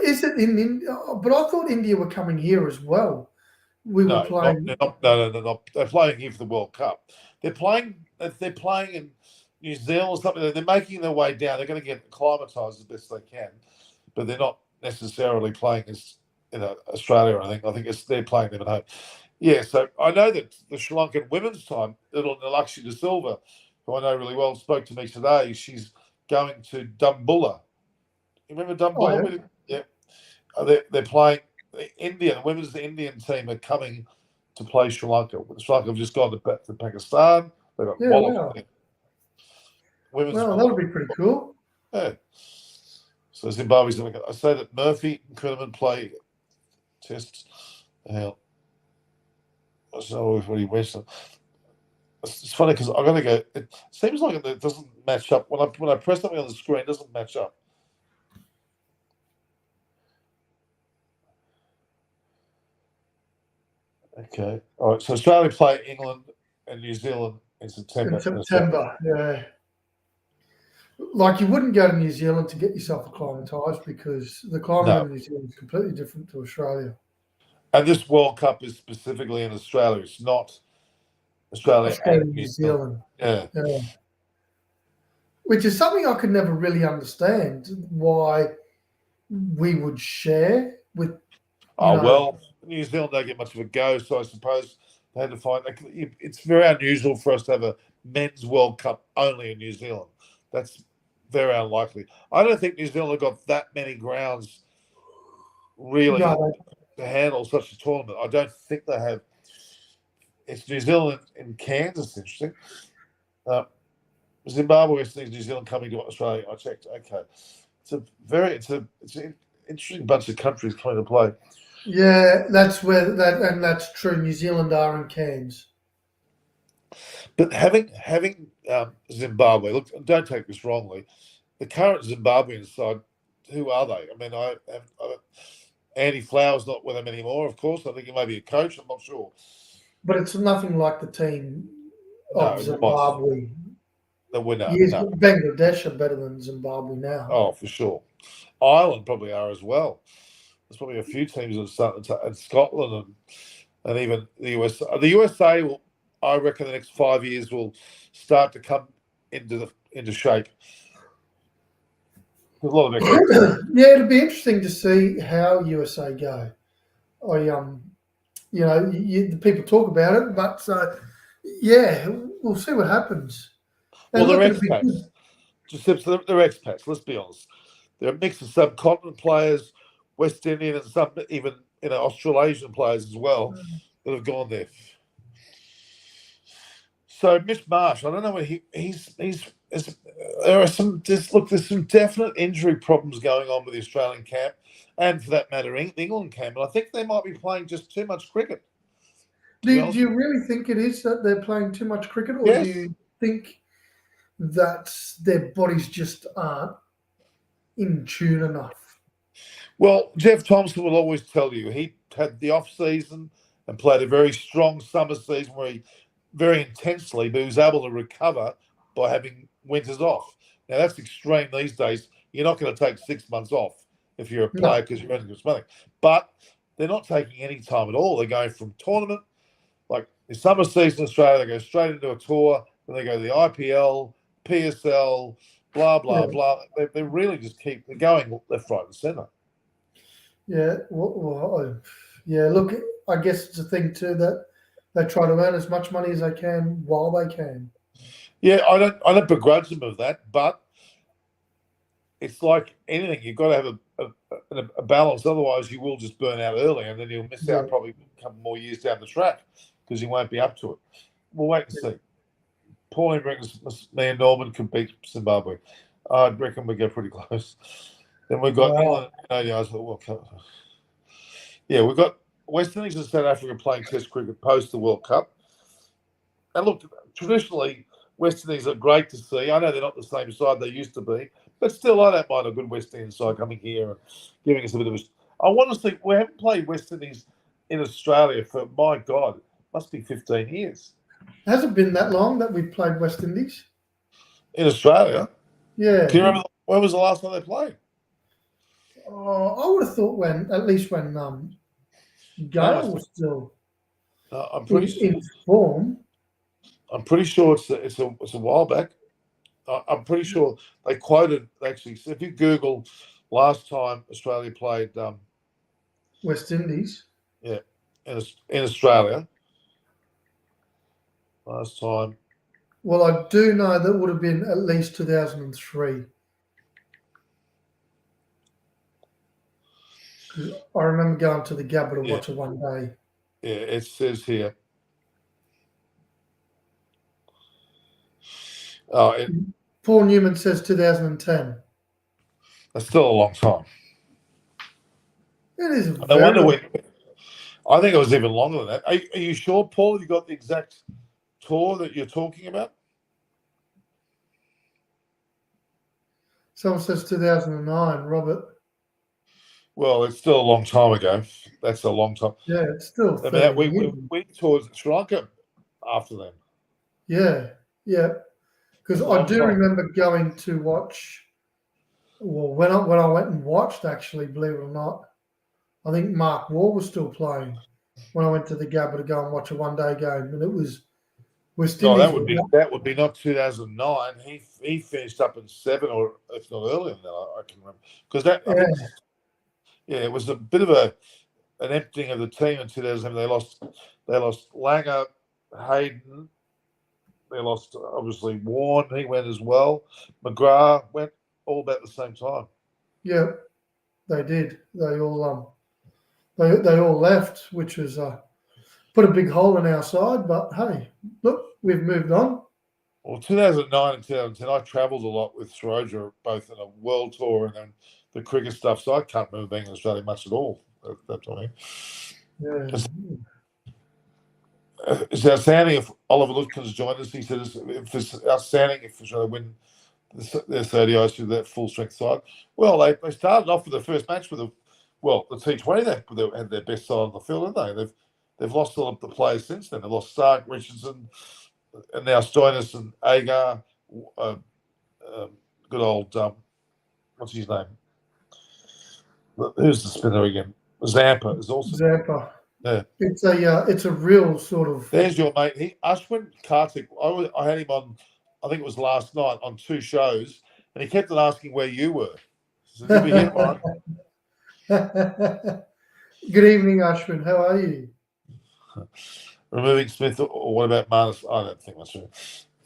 Is it in India? But I thought India were coming here as well. We were playing. No. They're playing here for the World Cup. They're playing in New Zealand or something. They're making their way down. They're going to get acclimatised as best they can, but they're not necessarily playing as Australia, I think they're playing them at home. Yeah, so I know that the Sri Lankan women's time, little Nalakshi De Silva, who I know really well, spoke to me today. She's going to Dambulla You remember done Oh, ball yeah. with him? Yeah. They're playing India. The women's Indian team are coming to play Sri Lanka. Sri Lanka have just gone to Pakistan. They've got Yeah, walloped. wow. Women's Well, that'll be pretty cool. yeah. So Zimbabwe's going to. I say that Murphy and Kuhneman play tests. Now, I don't know if he wins. It's funny because I'm going to go. It seems like it doesn't match up when I press something on the screen. It doesn't match up. Okay. All right. So Australia play England and New Zealand in September. In September, yeah. Like you wouldn't go to New Zealand to get yourself acclimatised because the climate No. in New Zealand is completely different to Australia. And this World Cup is specifically in Australia. It's not Australia Australia and and New New Zealand. Zealand. Yeah. Yeah. Which is something I could never really understand why we would share with, Oh well, New Zealand don't get much of a go, so I suppose they had to find. It's very unusual for us to have a men's World Cup only in New Zealand. That's very unlikely. I don't think New Zealand have got that many grounds really no, to handle such a tournament. I don't think they have. It's New Zealand and Kansas. Interesting. Zimbabwe, West Indies, New Zealand coming to Australia. I checked. Okay, it's an interesting bunch of countries coming to play. yeah, that's where that's true. New Zealand are in Cairns. But having Zimbabwe, look, don't take this wrongly. The current Zimbabwean side, who are they? I mean, Andy Flower's not with them anymore. Of course, I think he may be a coach. I'm not sure. But it's nothing like the team No, of it was Zimbabwe. the winner. Years No, Bangladesh are better than Zimbabwe now. oh for sure. Ireland probably are as well. There's probably a few teams that start and Scotland and even the USA. The USA will, I reckon, the next 5 years will start to come into shape. There's a lot of experts. Yeah, it'll be interesting to see how USA go. The people talk about it, but yeah, we'll see what happens. Well, And they're look, it'll be expats. good. Just they're expats. Let's be honest. They're a mix of subcontinent players, West Indian, and some even Australasian players as well that have gone there. So Mitch Marsh, I don't know where he's there are some there's some definite injury problems going on with the Australian camp, and for that matter, the England camp. And I think they might be playing just too much cricket. To Do be you honest, really think it is that they're playing too much cricket, or do yes. you think that their bodies just aren't in tune enough? Well, Jeff Thompson will always tell you he had the off season and played a very strong summer season where he very intensely, but he was able to recover by having winters off. Now that's extreme these days. You're not going to take 6 months off if you're a No, player because you're earning good money. But they're not taking any time at all. They're going from tournament, like the summer season in Australia, they go straight into a tour, then they go to the IPL, PSL, blah blah yeah, blah. They really just they're going left, right, and centre. yeah. Yeah. Look, I guess it's a thing too that they try to earn as much money as they can while they can. Yeah, I don't begrudge them of that, but it's like anything. You've got to have a balance. Otherwise, you will just burn out early, and then you'll miss Yeah, out probably a couple more years down the track because you won't be up to it. We'll wait and see. Pauline reckons me and Norman can beat Zimbabwe. I reckon we get pretty close. Then we've got wow. England. Yeah, we've got West Indies and South Africa playing Test cricket post the World Cup. And look, traditionally, West Indies are great to see. I know they're not the same side they used to be, but still, I don't mind a good West Indies side coming here and giving us a bit of a. I want to see. We haven't played West Indies in Australia for, my God, must be 15 years. Has it been that long that we've played West Indies? In Australia? Can you Yeah. remember when was the last time they played? I would have thought at least when No, Gale was still I'm in form. pretty sure it's a while back. I'm pretty sure they quoted actually. So if you Google last time Australia played, West Indies. yeah, in Australia last time. Well, I do know that would have been at least 2003. 'Cause I remember going to the Gabba to Yeah. watch it one day. Yeah, it says here. Oh, Paul Newman says 2010. that's still a long time. It is a No very wonder long. I think it was even longer than that. Are you sure, Paul? You got the exact tour that you're talking about? Someone says 2009, Robert. Well, it's still a long time ago. That's a long time. Yeah, it's still I mean, that 13 years. we toured Sri Lanka after them. Yeah, yeah. Because That's a I long do time. remember going to watch. Well, when I went and watched, actually, believe it or not, I think Mark Waugh was still playing when I went to the Gabba to go and watch a one-day game, and it was West No, Indies. that would be not 2009. He finished up in 7, or if not earlier than that. I can remember because that I Yeah, think it was a bit of an emptying of the team in 2007. They lost Langer, Hayden. They lost obviously Warren. He went as well. McGrath went all about the same time. yeah, they did. They all they all left, which was put a big hole in our side. But hey, look, we've moved on. Well, 2009 and 2010, I travelled a lot with Saroja, both in a world tour and then the cricket stuff. So I can't remember being in Australia much at all at that time. Yeah, It's outstanding if Oliver Lutkins joined us. He said it's outstanding if Australia win their 30 through that full strength side. Well, they started off with the first match with the T20. They had their best side on the field, didn't they? They've lost all of the players since then. They've lost Stark, Richardson, and now Stoinis and Agar. Good old what's his name? Who's the spinner again? Zampa is also. Zampa. Yeah. It's a real sort of. There's your mate. Ashwin Karthik. I had him on. I think it was last night on 2 shows, and he kept on asking where you were. So you'll be here tomorrow. Good evening, Ashwin. How are you? Removing Smith, or what about Marnus? I don't think that's true.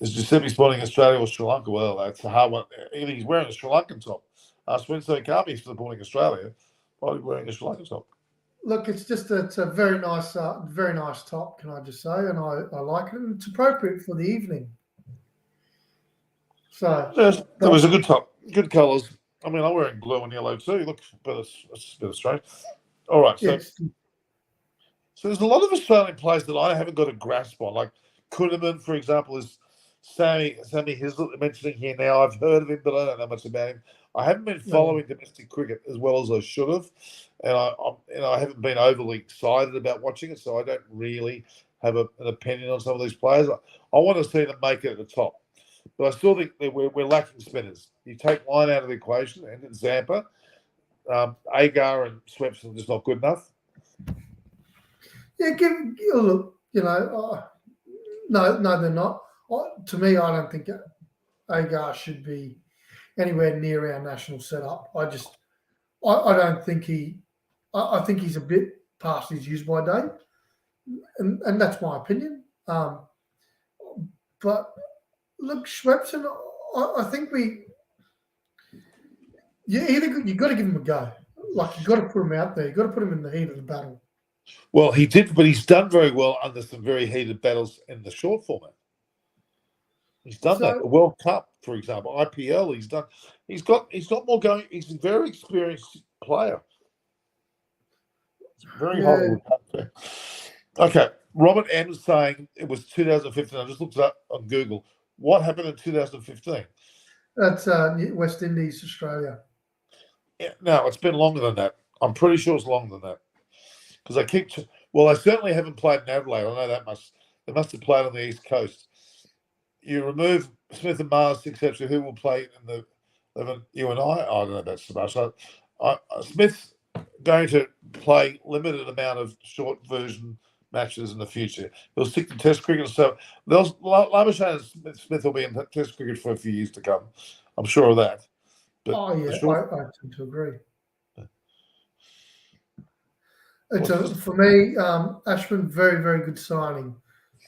Is Giuseppe spawning Australia or Sri Lanka? Well, that's a hard one. He's wearing a Sri Lankan top. Ashwin, so he can't be supporting Australia. Probably wearing a Sri Lankan top. Look, it's a very nice top. Can I just say, and I like it, and it's appropriate for the evening. So there was a good top, good colours. I mean, I'm wearing blue and yellow too. Look, but it's a bit strange. All right, so there's a lot of Australian players that I haven't got a grasp on. Like Kuhneman, for example, is Sammy Hislop mentioning here now. I've heard of him, but I don't know much about him. I haven't been following domestic cricket as well as I should have, and I haven't been overly excited about watching it, so I don't really have an opinion on some of these players. I want to see them make it at the top, but I still think that we're lacking spinners. You take Line out of the equation, and it's Zampa, Agar and Swepson are just not good enough. Yeah, look. No, they're not. To me, I don't think Agar should be anywhere near our national setup. I don't think I think he's a bit past his use by date, and that's my opinion. But look, Swepson, I think you got to give him a go. Like you got to put him out there. You got to put him in the heat of the battle. Well, he did, but he's done very well under some very heated battles in the short format. He's done that. The World Cup, for example, IPL. He's got more going. He's a very experienced player. It's very Hollywood. Okay, Robert M is saying it was 2015. I just looked it up on Google. What happened in 2015? That's West Indies, Australia. Yeah, no, it's been longer than that. I'm pretty sure it's longer than that. Because they certainly haven't played in Adelaide. I know that much. They must have played on the East Coast. You remove Smith and Mars, etc. Who will play in the 11? You and I don't know about so much. Smith's going to play limited amount of short version matches in the future. He'll stick to Test cricket. So Labuschagne and Smith will be in Test cricket for a few years to come. I'm sure of that. But I tend to agree. For me, Ashwin, very, very good signing.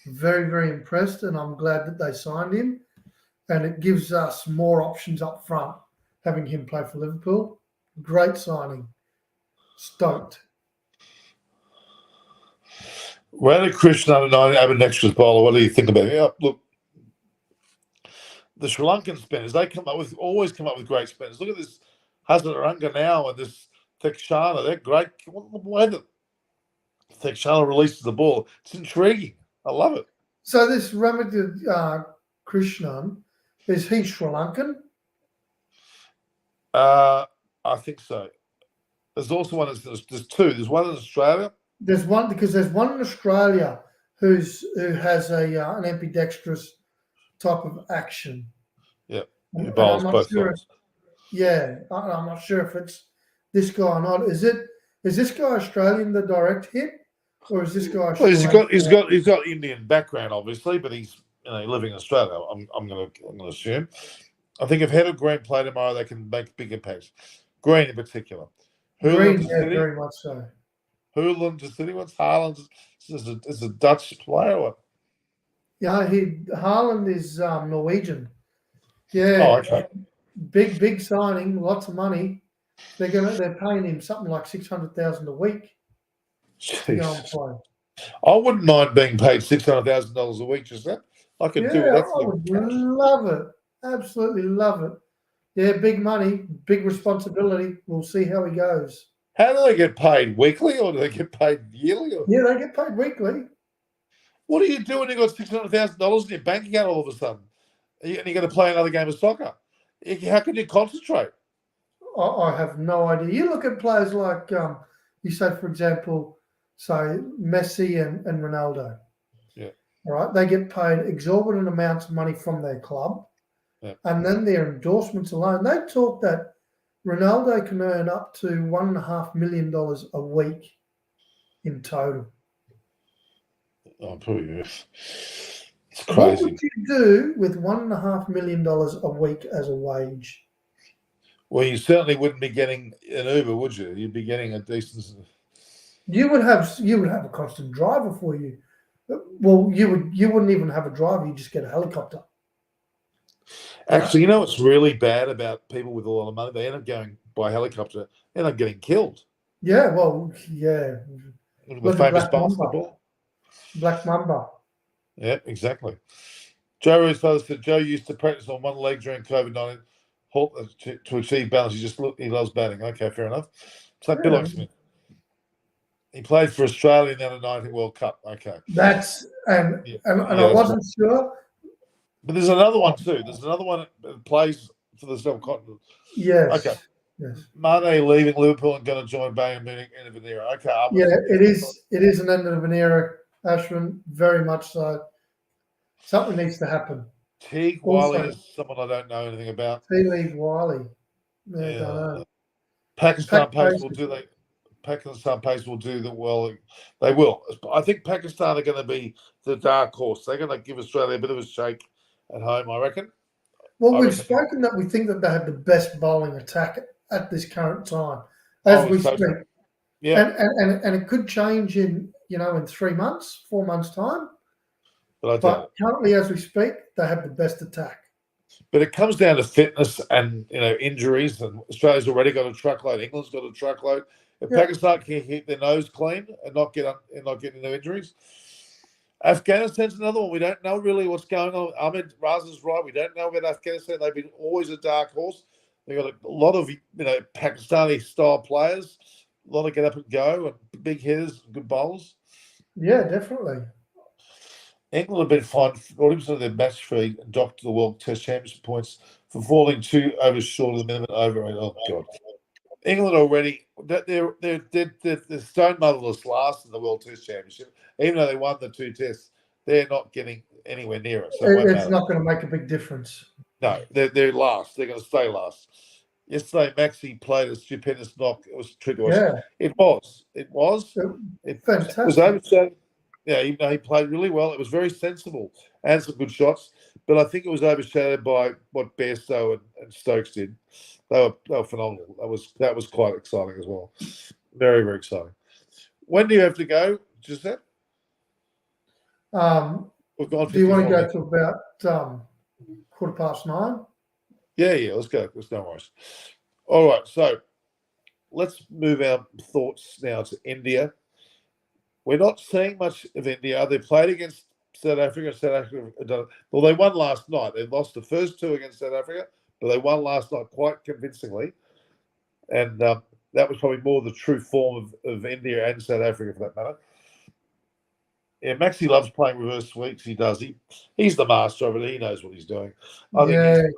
Very, very impressed, and I'm glad that they signed him. And it gives us more options up front, having him play for Liverpool. Great signing. Stoked. Rana Krishnan under 19 ambidextrous bowler. What do you think about it? Yeah, look, the Sri Lankan spinners, they always come up with great spinners. Look at this Hazaranga now and this Thekshana. They're great. The way that Thekshana releases the ball, it's intriguing. I love it. So this Ramadhan Krishnan, is he Sri Lankan? I think so. There's also one. There's two. There's one in Australia. There's one in Australia who has an ambidextrous type of action. Yeah, and bowls I'm not both sure. sides. I'm not sure if it's this guy or not. Is this guy Australian, the direct hit, or is this guy? Well, he's got Indian background, obviously, but he's living in Australia. I'm going to assume. I think if Head of Green play tomorrow, they can make big impacts. Green in particular. Green, very much so. Haaland to City. What's Haaland? Is a Dutch player? Or? Yeah, Haaland is Norwegian. Yeah. Oh, okay. Big signing, lots of money. They're paying him something like $600,000 a week to go and play. I wouldn't mind being paid $600,000 a week, just that. I could do that. I would love it. Absolutely love it. Yeah, big money, big responsibility. We'll see how he goes. How do they get paid? Weekly or do they get paid yearly? Or? Yeah, they get paid weekly. What do you do when you've got $600,000 in your bank account all of a sudden? And you're going to play another game of soccer? How can you concentrate? I have no idea. You look at players like, you say, for example, Messi and Ronaldo. Yeah. All right. They get paid exorbitant amounts of money from their club. Yeah. And then their endorsements alone. They talk that Ronaldo can earn up to $1.5 million a week in total. Oh, probably. It's crazy. What would you do with $1.5 million a week as a wage? Well, you certainly wouldn't be getting an Uber, would you? You'd be getting a decent. You would have a constant driver for you. Well, you wouldn't even have a driver. You just get a helicopter. Actually, you know what's really bad about people with a lot of money? They end up going by helicopter, end up getting killed. Yeah, well, yeah. The famous basketball. Black Mamba. Yeah, exactly. Joe Root's father said Joe used to practice on one leg during COVID-19 to achieve balance. He loves batting. Okay, fair enough. So Bill Oxman. He played for Australia in the under-19 World Cup. Okay. And I wasn't sure. But there's another one too. There's another one that plays for the subcontinent. Yes. Okay. Yes. Mane leaving Liverpool and going to join Bayern Munich, end of an era. Okay. Yeah, it is an end of an era, Ashwin. Very much so. Something needs to happen. Teague Wiley is someone I don't know anything about. Teague Wiley. Yeah, I don't know. Pakistan Pace will do that. Pakistan Pace will do that well. They will. I think Pakistan are going to be the dark horse. They're going to give Australia a bit of a shake at home, I reckon. Well, we've spoken that we think that they have the best bowling attack at this current time, as we speak. Yeah, and it could change in 3 months, 4 months time. But currently, as we speak, they have the best attack. But it comes down to fitness and injuries. And Australia's already got a truckload. England's got a truckload. If Pakistan can keep their nose clean and not get into injuries, Afghanistan's another one. We don't know really what's going on. Ahmed Raz's right. We don't know about Afghanistan. They've been always a dark horse. They've got a lot of Pakistani style players, a lot of get up and go and big hitters, good bowlers. Yeah, definitely. England have been fined 40% of their match fee and docked to the World Test Championship points for falling 2 overs short of the minimum over. Oh God! England already they're stone motherless last in the World Test Championship, even though they won the 2 tests. They're not getting anywhere near it. So it's not going to make a big difference. No, they're last. They're going to stay last. Yesterday, Maxi played a stupendous knock. It was tricky. Yeah, it was. Fantastic. It was overshadowed. Yeah, even though he played really well, it was very sensible and some good shots. But I think it was overshadowed by what Bairstow and Stokes did. They were phenomenal. That was quite exciting as well. Very, very exciting. When do you have to go, Giuseppe? We've gone. Do you want to go to about 9:15? Yeah. Let's go. There's no worries. All right. So let's move our thoughts now to India. We're not seeing much of India. They played against South Africa. South Africa, well, they won last night. They lost the first two against South Africa, but they won last night quite convincingly. And that was probably more the true form of India and South Africa, for that matter. Yeah, Maxi loves playing reverse sweeps. He does. He's the master of it. He knows what he's doing. I think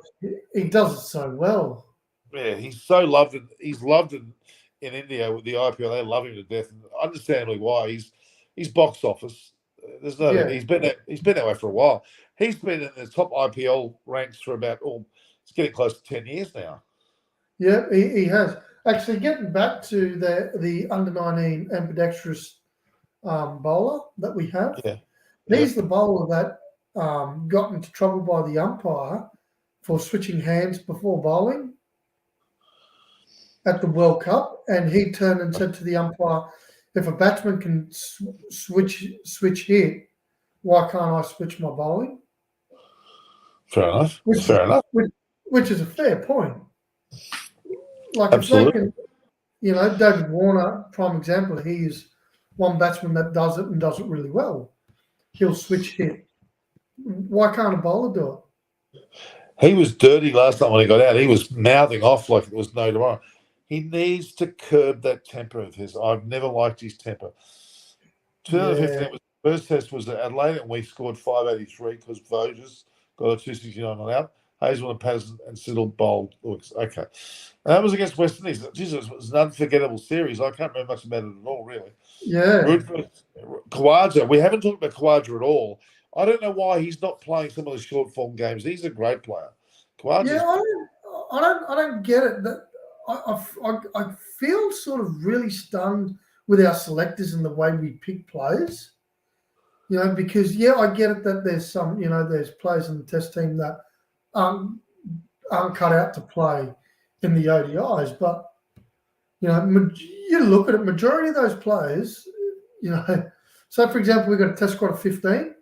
he does it so well. Yeah, he's so loved. He's loved in India with the IPL. They love him to death, and understandably why. He's box office. There's no. Yeah. He's been that way for a while. He's been in the top IPL ranks for about it's getting close to 10 years now. Yeah, he has. Actually, getting back to the under-19 ambidextrous bowler that we have. Yeah. He's the bowler that got into trouble by the umpire for switching hands before bowling at the World Cup, and he turned and said to the umpire, "If a batsman can switch hit, why can't I switch my bowling?" Fair enough. Fair enough. Which is a fair point. Like Absolutely. if they can, David Warner, prime example, he is one batsman that does it and does it really well. He'll switch hit. Why can't a bowler do it? He was dirty last time when he got out. He was mouthing off like it was no tomorrow. He needs to curb that temper of his. I've never liked his temper. 2015, first test was at Adelaide, and we scored 583 because Voges got a 269 on out. Hazelwood and Patterson and Siddle bowled. Okay. And that was against West Indies. Jesus, it was an unforgettable series. I can't remember much about it at all, really. Yeah. Khawaja, we haven't talked about Khawaja at all. I don't know why he's not playing some of the short form games. He's a great player. I don't get it. That I feel sort of really stunned with our selectors and the way we pick players. Because I get it that there's some, there's players in the test team that aren't cut out to play in the ODIs, but you look at it, majority of those players, so for example, we've got a test squad of 15.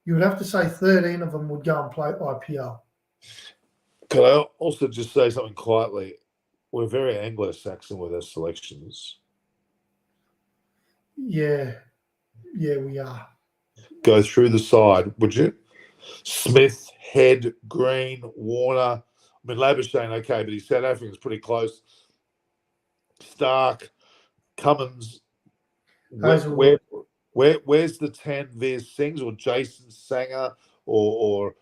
You would have to say 13 of them would go and play IPL. Could I also just say something quietly? We're very Anglo-Saxon with our selections. Yeah, we are. Go through the side, would you? Smith, Head, Green, Warner. I mean, Labuschagne, okay, but he's South African's pretty close. Stark, Cummins. Where's the Tanveer Singhs or Jason Sanger or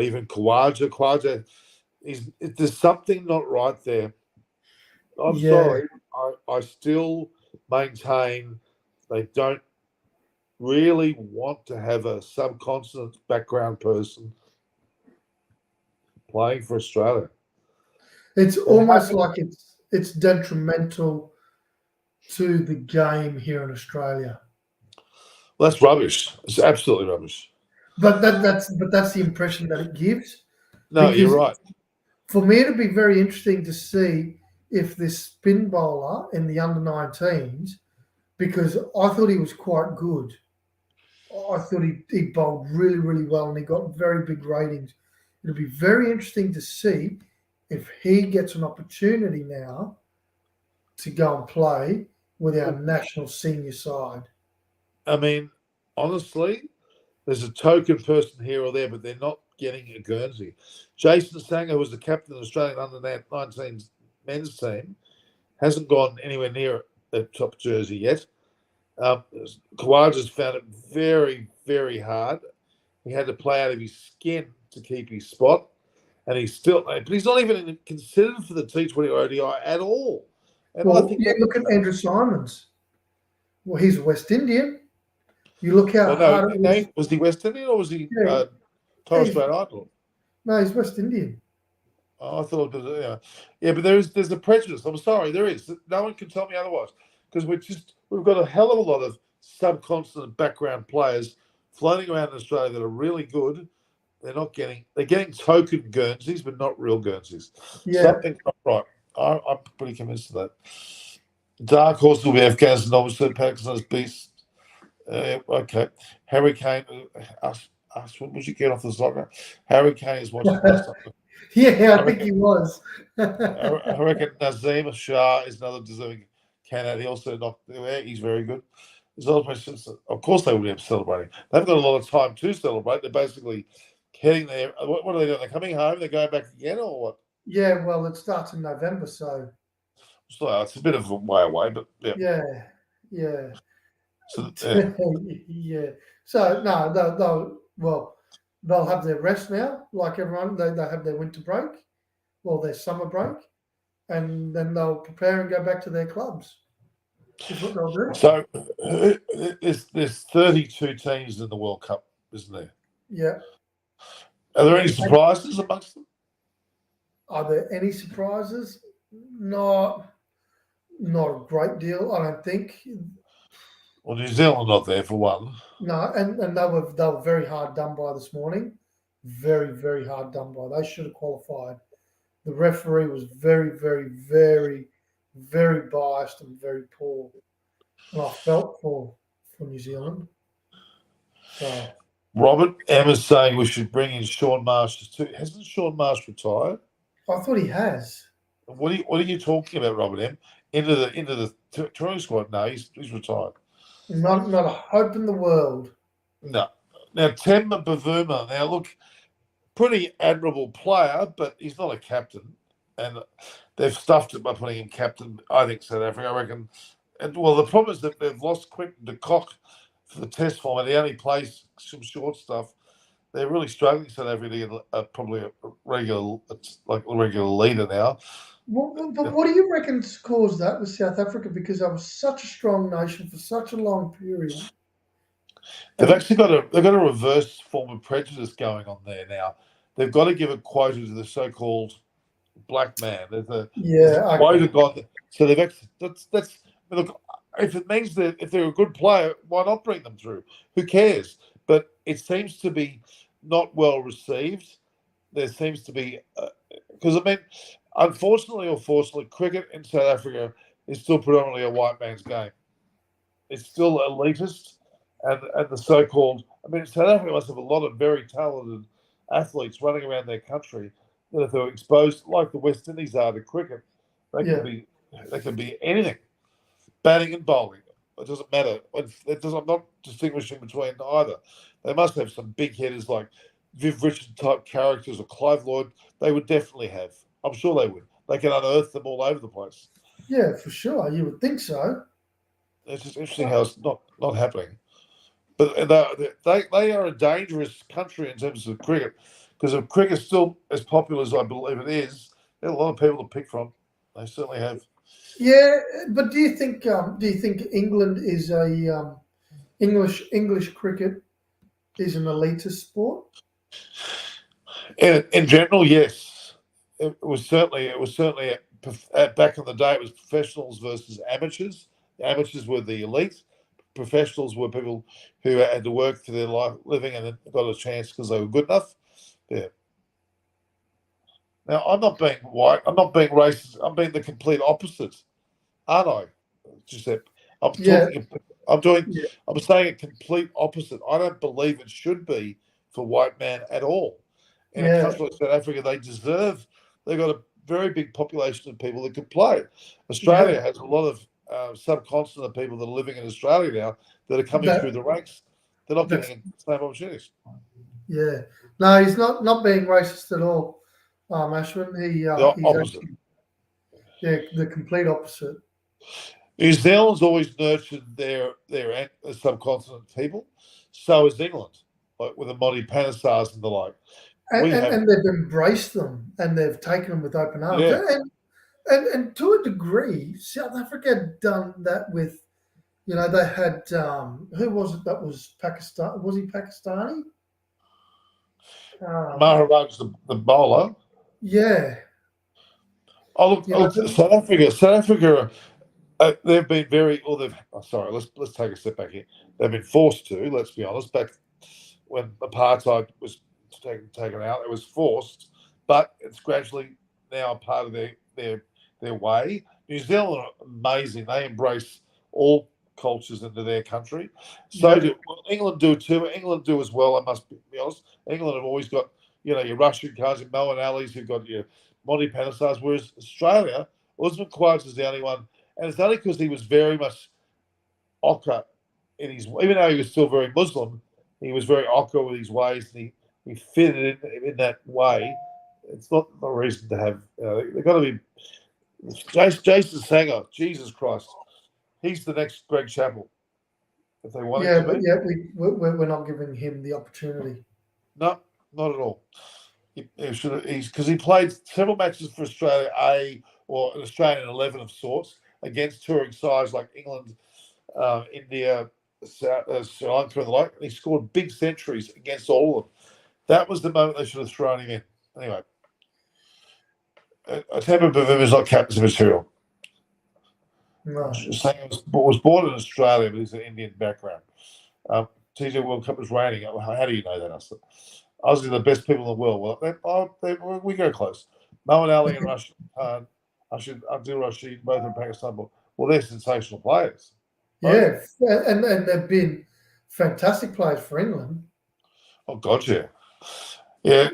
even Khawaja? Khawaja, there's something not right there. I'm sorry. I still maintain they don't really want to have a subcontinent background person playing for Australia. It's almost like it's detrimental to the game here in Australia. Well, that's rubbish. It's absolutely rubbish. But that's the impression that it gives. No, you're right. For me, it'd be very interesting to see if this spin bowler in the under-19s, because I thought he was quite good. I thought he bowled really, really well, and he got very big ratings. It'll be very interesting to see if he gets an opportunity now to go and play with our national senior side. I mean, honestly, there's a token person here or there, but they're not getting a Guernsey. Jason Sanger, who was the captain of the Australian under-19 men's team, hasn't gone anywhere near a top jersey yet. Khawaja's found it very, very hard. He had to play out of his skin to keep his spot, and he's not even considered for the T20 ODI at all. And I think look at Andrew Simons. Well, he's a West Indian. You look how hard it was. Was he West Indian or was he Torres Strait Islander? No, he's West Indian. Oh, I thought it was, yeah, but there's a prejudice. I'm sorry, there is. No one can tell me otherwise, because we've got a hell of a lot of subcontinent background players floating around in Australia that are really good. They're getting token Guernseys, but not real Guernseys. Yeah. Something's not right. I'm pretty convinced of that. Dark horse will be Afghanistan, obviously. Pakistan's beast. Okay. Harry Kane. Would you get off the soccer? Harry Kane is watching this. Yeah, I think he was. I reckon Nazim Shah is another deserving Canada, he also knocked them out. He's very good. There's other questions. Of course, they will be celebrating. They've got a lot of time to celebrate. They're basically heading there. What are they doing? They're coming home. They're going back again, or what? Yeah, well, it starts in November, so So it's a bit of a way away, but yeah. yeah. So yeah. Yeah. So no, they'll have their rest now, like everyone. They have their winter break, well, their summer break, and then they'll prepare and go back to their clubs. Is what they'll do. So there's 32 teams in the World Cup, isn't there? Yeah. Are there any surprises amongst them? Are there any surprises? Not a great deal, I don't think. Well, New Zealand not there for one. No, and they were very hard done by this morning. Very, very hard done by. They should have qualified. The referee was very, very, very, very biased and very poor. And I felt for New Zealand. So Robert M is saying we should bring in Sean Marsh too. Hasn't Sean Marsh retired? I thought he has. What are you talking about, Robert M? Into the touring squad? No, he's retired. Not a hope in the world. No. Now Temba Bavuma. Now look, pretty admirable player, but he's not a captain, and they've stuffed it by putting him captain. I think South Africa. I reckon. And well, the problem is that they've lost Quinton de Kock for the Test format. He only plays some short stuff. They're really struggling South Africa to get probably a regular leader now. But what do you reckon's caused that with South Africa? Because they were such a strong nation for such a long period. They've actually got a reverse form of prejudice going on there now. They've got to give a quota to the so-called black man. There's a quota gone. So they've actually that's look. If it means that if they're a good player, why not bring them through? Who cares? But it seems to be not well received. There seems to be because I mean, unfortunately or fortunately, cricket in South Africa is still predominantly a white man's game. It's still elitist, and the so-called. I mean, South Africa must have a lot of very talented athletes running around their country that if they're exposed, like the West Indies are to cricket, they can be anything, batting and bowling. It doesn't matter. I'm not distinguishing between either. They must have some big hitters like Viv Richard type characters or Clive Lloyd. They would definitely have. I'm sure they would. They can unearth them all over the place. Yeah, for sure. You would think so. It's just interesting how it's not happening. But they are a dangerous country in terms of cricket, because if cricket's still as popular as I believe it is, there are a lot of people to pick from. They certainly have. Yeah, but do you think England is a English cricket is an elitist sport? In general, yes. It was certainly back in the day. It was professionals versus amateurs. The amateurs were the elite. Professionals were people who had to work for their living and then got a chance because they were good enough. Yeah. Now, I'm not being white. I'm not being racist. I'm being the complete opposite, aren't I, Giuseppe? I'm talking. Yeah. I'm saying a complete opposite. I don't believe it should be for white man at all. In a country like South Africa, they've got a very big population of people that could play. Australia has a lot of subcontinent people that are living in Australia now that are coming through the ranks. They're not getting the same opportunities. Yeah. No, he's not being racist at all, Ashwin. He's opposite. The complete opposite. New Zealand's always nurtured their subcontinent people. So has England, like with the Monty Panesars and the like. And they've embraced them and they've taken them with open arms. Yeah. And to a degree, South Africa had done that with, they had, who was it that was Pakistan? Was he Pakistani? Maharaj, the bowler. Yeah. Oh, look, South Africa, they've been very, let's take a step back here. They've been forced to, let's be honest, back when apartheid was taken out, it was forced, but it's gradually now a part of their way. New Zealand are amazing. They embrace all cultures into their country. So do England do too. England do as well, I must be honest. England have always got, your Russian cars, your Moen Ali's, who've got your Monty Panesars, whereas Australia, Usman Khawaja is the only one and it's only because he was very much ochre in his, even though he was still very Muslim, he was very ochre with his ways, and he fitted in that way. It's not the reason to have. They've got to be. Jason Sanger, Jesus Christ, he's the next Greg Chappell if they want him Yeah, to but be. yeah, we're not giving him the opportunity. No, not at all. He should have, because he played several matches for Australia A or an Australian 11 of sorts against touring sides like England, India, Sri Lanka, and the like. And he scored big centuries against all of them. That was the moment they should have thrown him in. Anyway, a Temper Bavim is not captain's material. No. Saying was born in Australia, but he's an Indian background. TJ World Cup was raining. How do you know that, Austin? Aussie are the best people in the world. Well, we go close. Mohamed Ali and Rashid Khan, Abdul Rashid, both in Pakistan. Well, they're sensational players. Yeah, and they've been fantastic players for England. Oh, God, yeah. Yeah,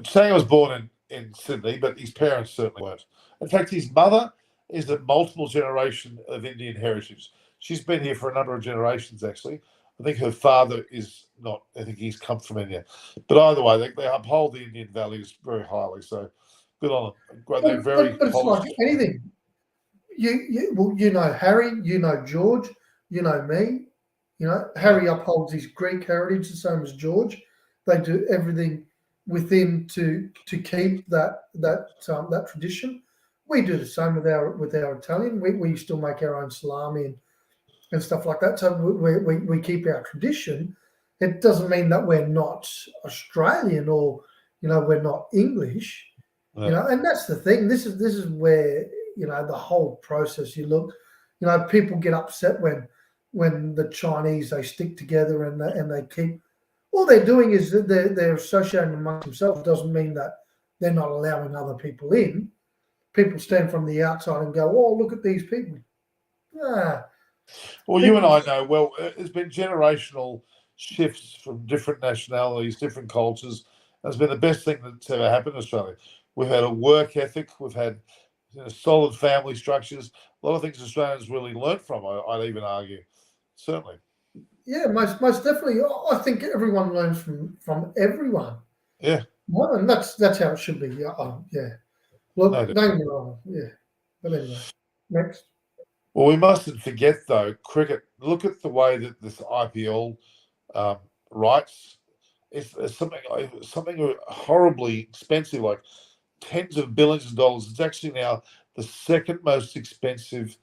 Sang was born in Sydney, but his parents certainly weren't. In fact, his mother is a multiple generation of Indian heritage. She's been here for a number of generations, actually. I think her father is not. I think he's come from India. But either way, they uphold the Indian values very highly. So good on them. They're very But it's polished. like anything. You know Harry, you know George, you know me. You know Harry upholds his Greek heritage the same as George. They do everything within to keep that tradition. We do the same with our Italian. We still make our own salami and stuff like that. So we keep our tradition. It doesn't mean that we're not Australian or we're not English. Yeah. And that's the thing. This is where the whole process. You look, people get upset when the Chinese they stick together and they keep. All they're doing is that they're associating amongst themselves. Doesn't mean that they're not allowing other people in. People stand from the outside and go, "Oh, look at these people." Ah, Well, you and I know well. There's been generational shifts from different nationalities, different cultures. That's been the best thing that's ever happened in Australia. We've had a work ethic. We've had solid family structures. A lot of things Australians really learnt from. I'd even argue, certainly. yeah, most definitely. I think everyone learns from everyone. Yeah. Well, and that's how it should be. Yeah, yeah. Look, No. don't get me wrong. Yeah, but anyway, next. Well, we mustn't forget though cricket. Look at the way that this IPL rights. It's something horribly expensive, like tens of billions of dollars. It's actually now the second most expensive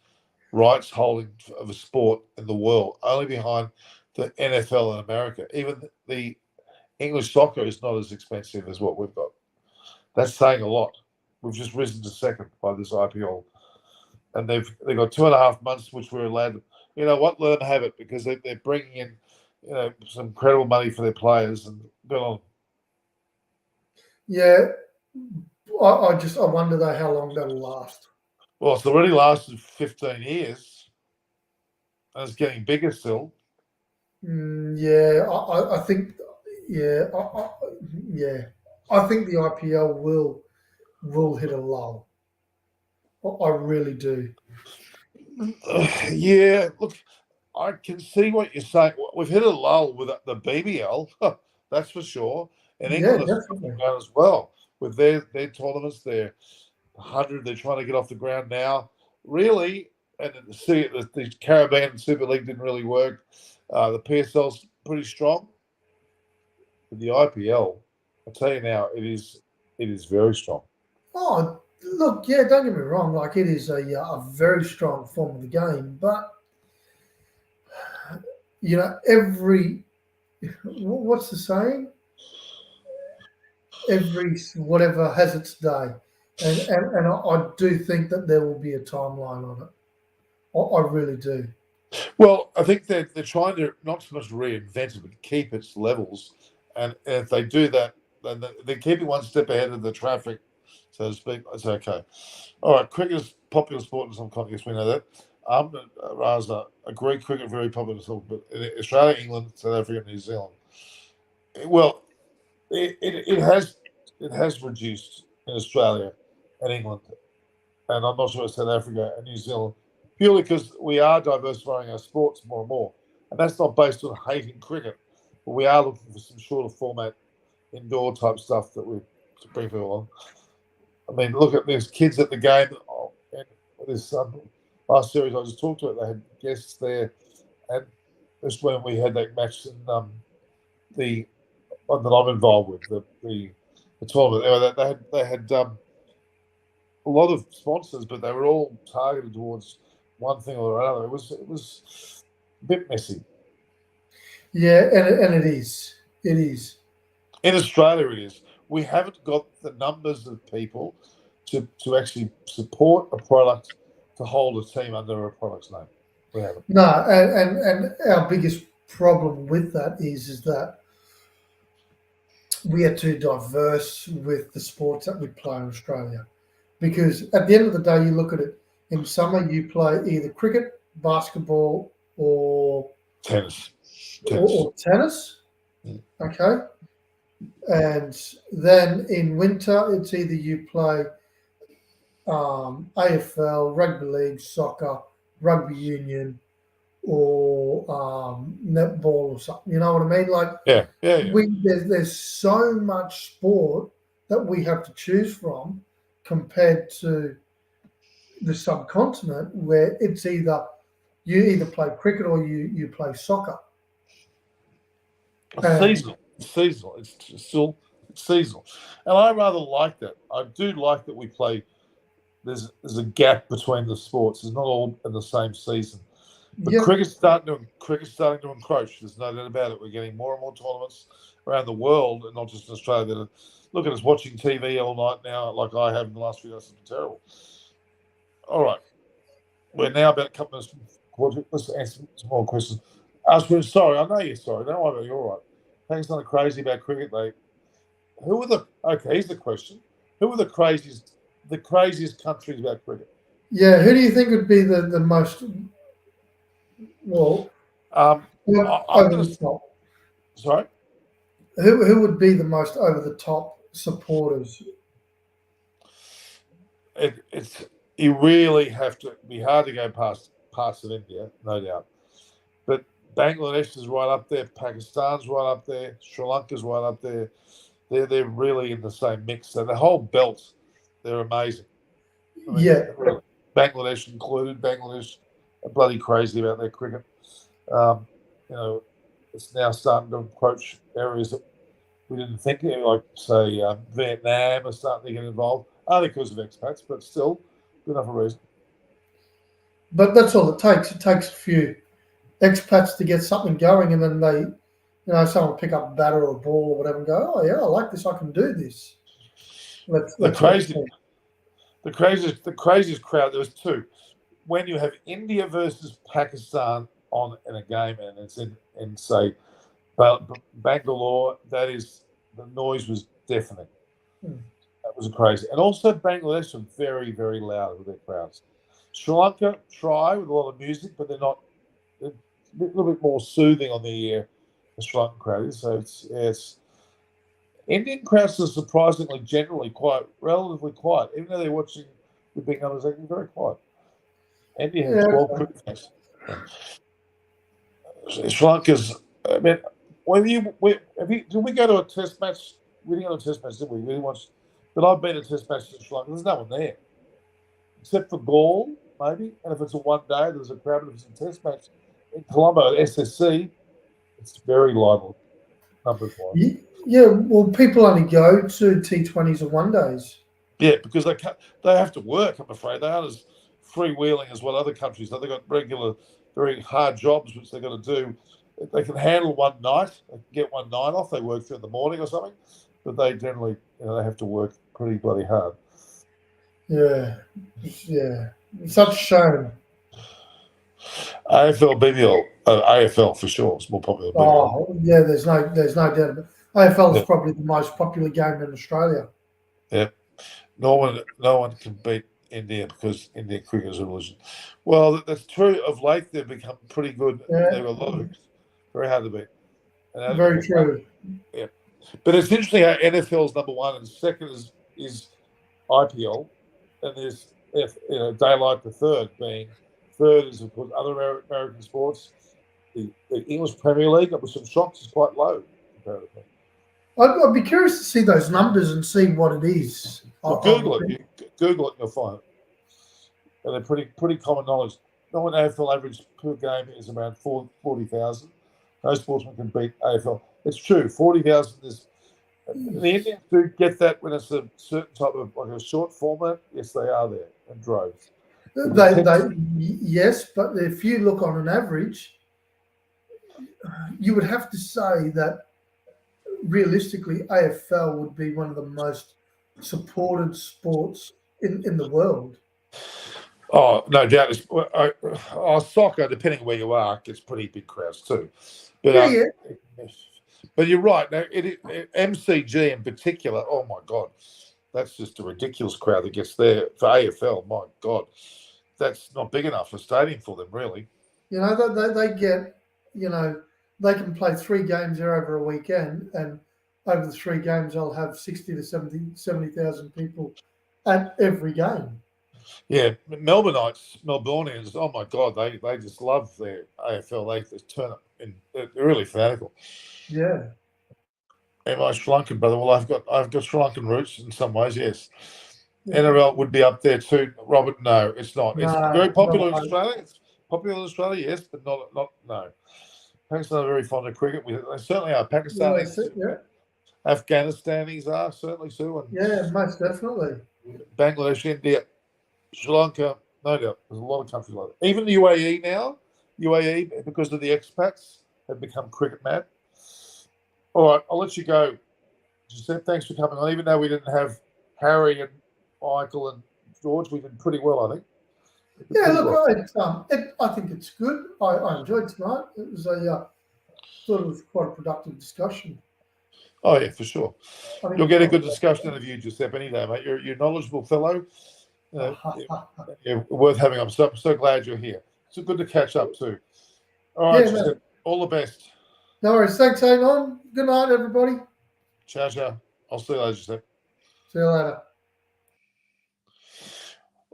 rights holding of a sport in the world, only behind the NFL in America. Even the English soccer is not as expensive as what we've got. That's saying a lot. We've just risen to second by this IPL, and they've got 2.5 months, which we're allowed. You know what? Let them have it because they're bringing in, some incredible money for their players and good on. Yeah, I wonder though how long that'll last. Well, it's already lasted 15 years, and it's getting bigger still. Yeah, I think. Yeah, yeah. I think the IPL will hit a lull. I really do. Yeah, look, I can see what you're saying. We've hit a lull with the BBL, that's for sure. And Yeah, England has definitely. gone as well with their tournaments. They're 100. They're trying to get off the ground now. Really, and see the Caribbean Super League didn't really work. The PSL's pretty strong, but the IPL, I tell you now, it is very strong. Oh, look, yeah. Don't get me wrong. Like it is a very strong form of the game, but every what's the saying? Every whatever has its day, and I do think that there will be a timeline on it. I really do. Well, I think they're trying to not so much reinvent it, but keep its levels. And if they do that, then they're keeping one step ahead of the traffic, so to speak. That's okay. All right, cricket is popular sport in some countries. We know that. Raza, agree, cricket very popular sport, but in Australia, England, South Africa, New Zealand. Well, it has reduced in Australia and England, and I'm not sure South Africa and New Zealand purely because we are diversifying our sports more and more. And that's not based on hating cricket, but we are looking for some shorter format indoor type stuff that we to bring people on. I mean, look at these kids at the game. And this last series I just talked about, they had guests there, and this when we had that match in the one that I'm involved with the tournament. They had a lot of sponsors, but they were all targeted towards one thing or another. It was a bit messy. Yeah, and it is. It is. In Australia, it is. We haven't got the numbers of people to actually support a product to hold a team under a product's name. We haven't. No, and our biggest problem with that is that we are too diverse with the sports that we play in Australia. Because at the end of the day, you look at it, in summer you play either cricket, basketball, or Tennis. or tennis. Mm. Okay. And then in winter, it's either you play AFL, rugby league, soccer, rugby union, or netball or something. You know what I mean? Like, Yeah. there's so much sport that we have to choose from compared to the subcontinent, where it's either you either play cricket or you play soccer. It's seasonal. It's seasonal. It's seasonal, and I rather like that. I do like that we play. There's a gap between the sports. It's not all in the same season. But Yep. cricket's starting to encroach. There's no doubt about it. We're getting more and more tournaments around the world, and not just in Australia. Look at us watching TV all night now, like I have in the last few days. It's been terrible. All right, we're now about a couple of minutes. Let's answer some more questions. Sorry, I know you're sorry. Don't worry about it. You're all right. Thanks, not crazy about cricket. Here's the question: who are the craziest countries about cricket? Yeah, who do you think would be the most I'm over going the to. top? Sorry. Who would be the most over the top supporters? You really have to be hard to go past parts of India, no doubt. But Bangladesh is right up there, Pakistan's right up there, Sri Lanka's right up there. They're really in the same mix. So the whole belt, they're amazing. I mean, Yeah. Bangladesh included. Bangladesh are bloody crazy about their cricket. It's now starting to approach areas that we didn't think, like, say, Vietnam are starting to get involved, only because of expats, but still, good enough a reason. But that's all it takes. It takes a few expats to get something going, and then someone pick up a batter or a ball or whatever and go, oh, yeah, I like this. I can do this. The craziest crowd, there was two. When you have India versus Pakistan on in a game, and it's in say, Bangalore, the noise was deafening. That was crazy. And also Bangladesh are very, very loud with their crowds. Sri Lanka try with a lot of music, but they're a little bit more soothing on the ear, the Sri Lankan crowd is. So it's Indian crowds are surprisingly generally relatively quiet. Even though they're watching the big numbers, they're very quiet. India has 12 cricket fans. Sri Lanka's, I mean, did we go to a test match? We didn't go to a test match, did we? But I've been to a test match in Sri Lanka. There's no one there. Except for Gaul, maybe. And if it's a one day, there's a crowd. But if it's a test match in Colombo at SSC, it's very lively, numbers-wise. Yeah, well, people only go to T20s or one days. Yeah, because they have to work, I'm afraid. They aren't as freewheeling as what other countries do. They've got regular, very hard jobs which they've got to do. They can handle one night, they can get one night off, they work through in the morning or something, but they generally, they have to work pretty bloody hard. Yeah. Such a shame. AFL, BBL, AFL for sure. It's more popular. Oh, yeah, there's no doubt. AFL is probably the most popular game in Australia. Yeah. No one can beat India because India cricket is a religion. Well, that's true. Of late, they've become pretty good. Yeah. They've got a lot of very hard to beat. Very true. Yeah. But it's interesting how NFL's number one and second is IPL, and there's daylight the third being third is, of course, other American sports. The English Premier League, with some shocks, is quite low comparatively. I'd be curious to see those numbers and see what it is. Well, Google it. Google it, and you'll find it. And they're pretty common knowledge. No one AFL average per game is around 40,000. No sportsman can beat AFL. It's true. 40,000 is. The Indians do get that when it's a certain type of like a short format. Yes, they are there in droves. Yes, but if you look on an average, you would have to say that realistically, AFL would be one of the most supported sports in the world. Oh, no doubt. Soccer, depending on where you are, gets pretty big crowds too. But, yeah. But you're right. Now, MCG in particular, oh my God, that's just a ridiculous crowd that gets there for AFL. My God, that's not big enough a stadium for them, really. You know, they get, you know, they can play 3 games there over a weekend, and over the 3 games, they'll have 60 to 70,000 people at every game. Yeah, Melbourneians, oh my God, they just love their AFL. They just turn up, and they're really fanatical. Yeah. Am I Sri Lankan, brother? Well, I've got Sri Lankan roots in some ways. Yes, yeah. NRL would be up there too, Robert. No, it's not. It's very popular in Australia. It's popular in Australia, yes, but not no. Pakistan are very fond of cricket. They certainly are. Pakistanis, yeah. Afghanistanis are certainly too. And yeah, most definitely. Bangladesh, India, Sri Lanka, no doubt. There's a lot of countries like that. Even the UAE now, because of the expats, have become cricket mad. All right, I'll let you go. Giuseppe, thanks for coming on. Even though we didn't have Harry and Michael and George, we did pretty well, I think. Yeah, look, I think it's good. I enjoyed tonight. It was thought it was quite a productive discussion. Oh yeah, for sure. You'll get a good discussion interview, Giuseppe, any day, mate. You're a knowledgeable fellow. You're worth having. I'm so glad you're here. It's good to catch up too. All right, Giuseppe, all the best. No worries. Thanks, Avon. Good night, everybody. Ciao, ciao. I'll see you later, Giuseppe. See you later.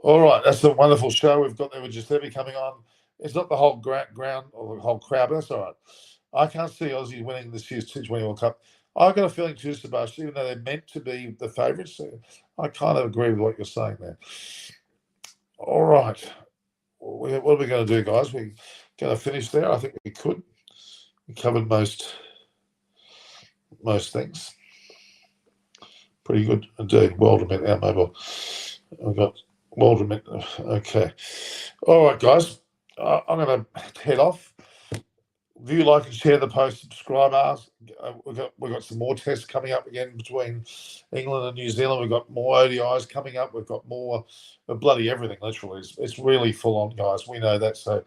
All right, that's a wonderful show we've got there with Giuseppe coming on. It's not the whole ground or the whole crowd, but that's all right. I can't see Aussie winning this year's T20 World Cup. I've got a feeling too, Sebastian, even though they're meant to be the favourites. I kind of agree with what you're saying there. All right. What are we going to do, guys? We're going to finish there? I think we could. We covered most things. Pretty good indeed. World Remit our mobile. We've got World Remit. Okay. All right, guys. I'm going to head off. View, like, and share the post. Subscribe us. We've got some more tests coming up again between England and New Zealand. We've got more ODIs coming up. We've got more bloody everything. Literally, it's really full on, guys. We know that. So,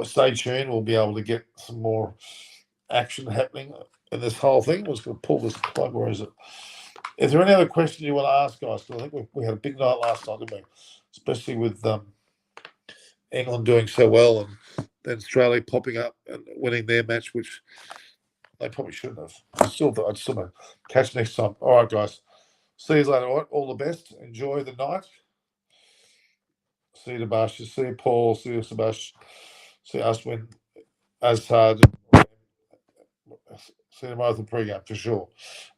stay tuned. We'll be able to get some more action happening in this whole thing. I was going to pull this plug. Where is it? Is there any other question you want to ask, guys? Because I think we had a big night last night, didn't we? Especially with England doing so well and then Australia popping up and winning their match, which they probably shouldn't have. I'd still catch next time. All right, guys. See you later. All right, all the best. Enjoy the night. See you, Sebastian. See you, Paul. See you, Sebastian. See Aswin, Azhar. See you tomorrow at the pre-game for sure.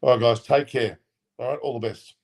All right, guys. Take care. All right, all the best.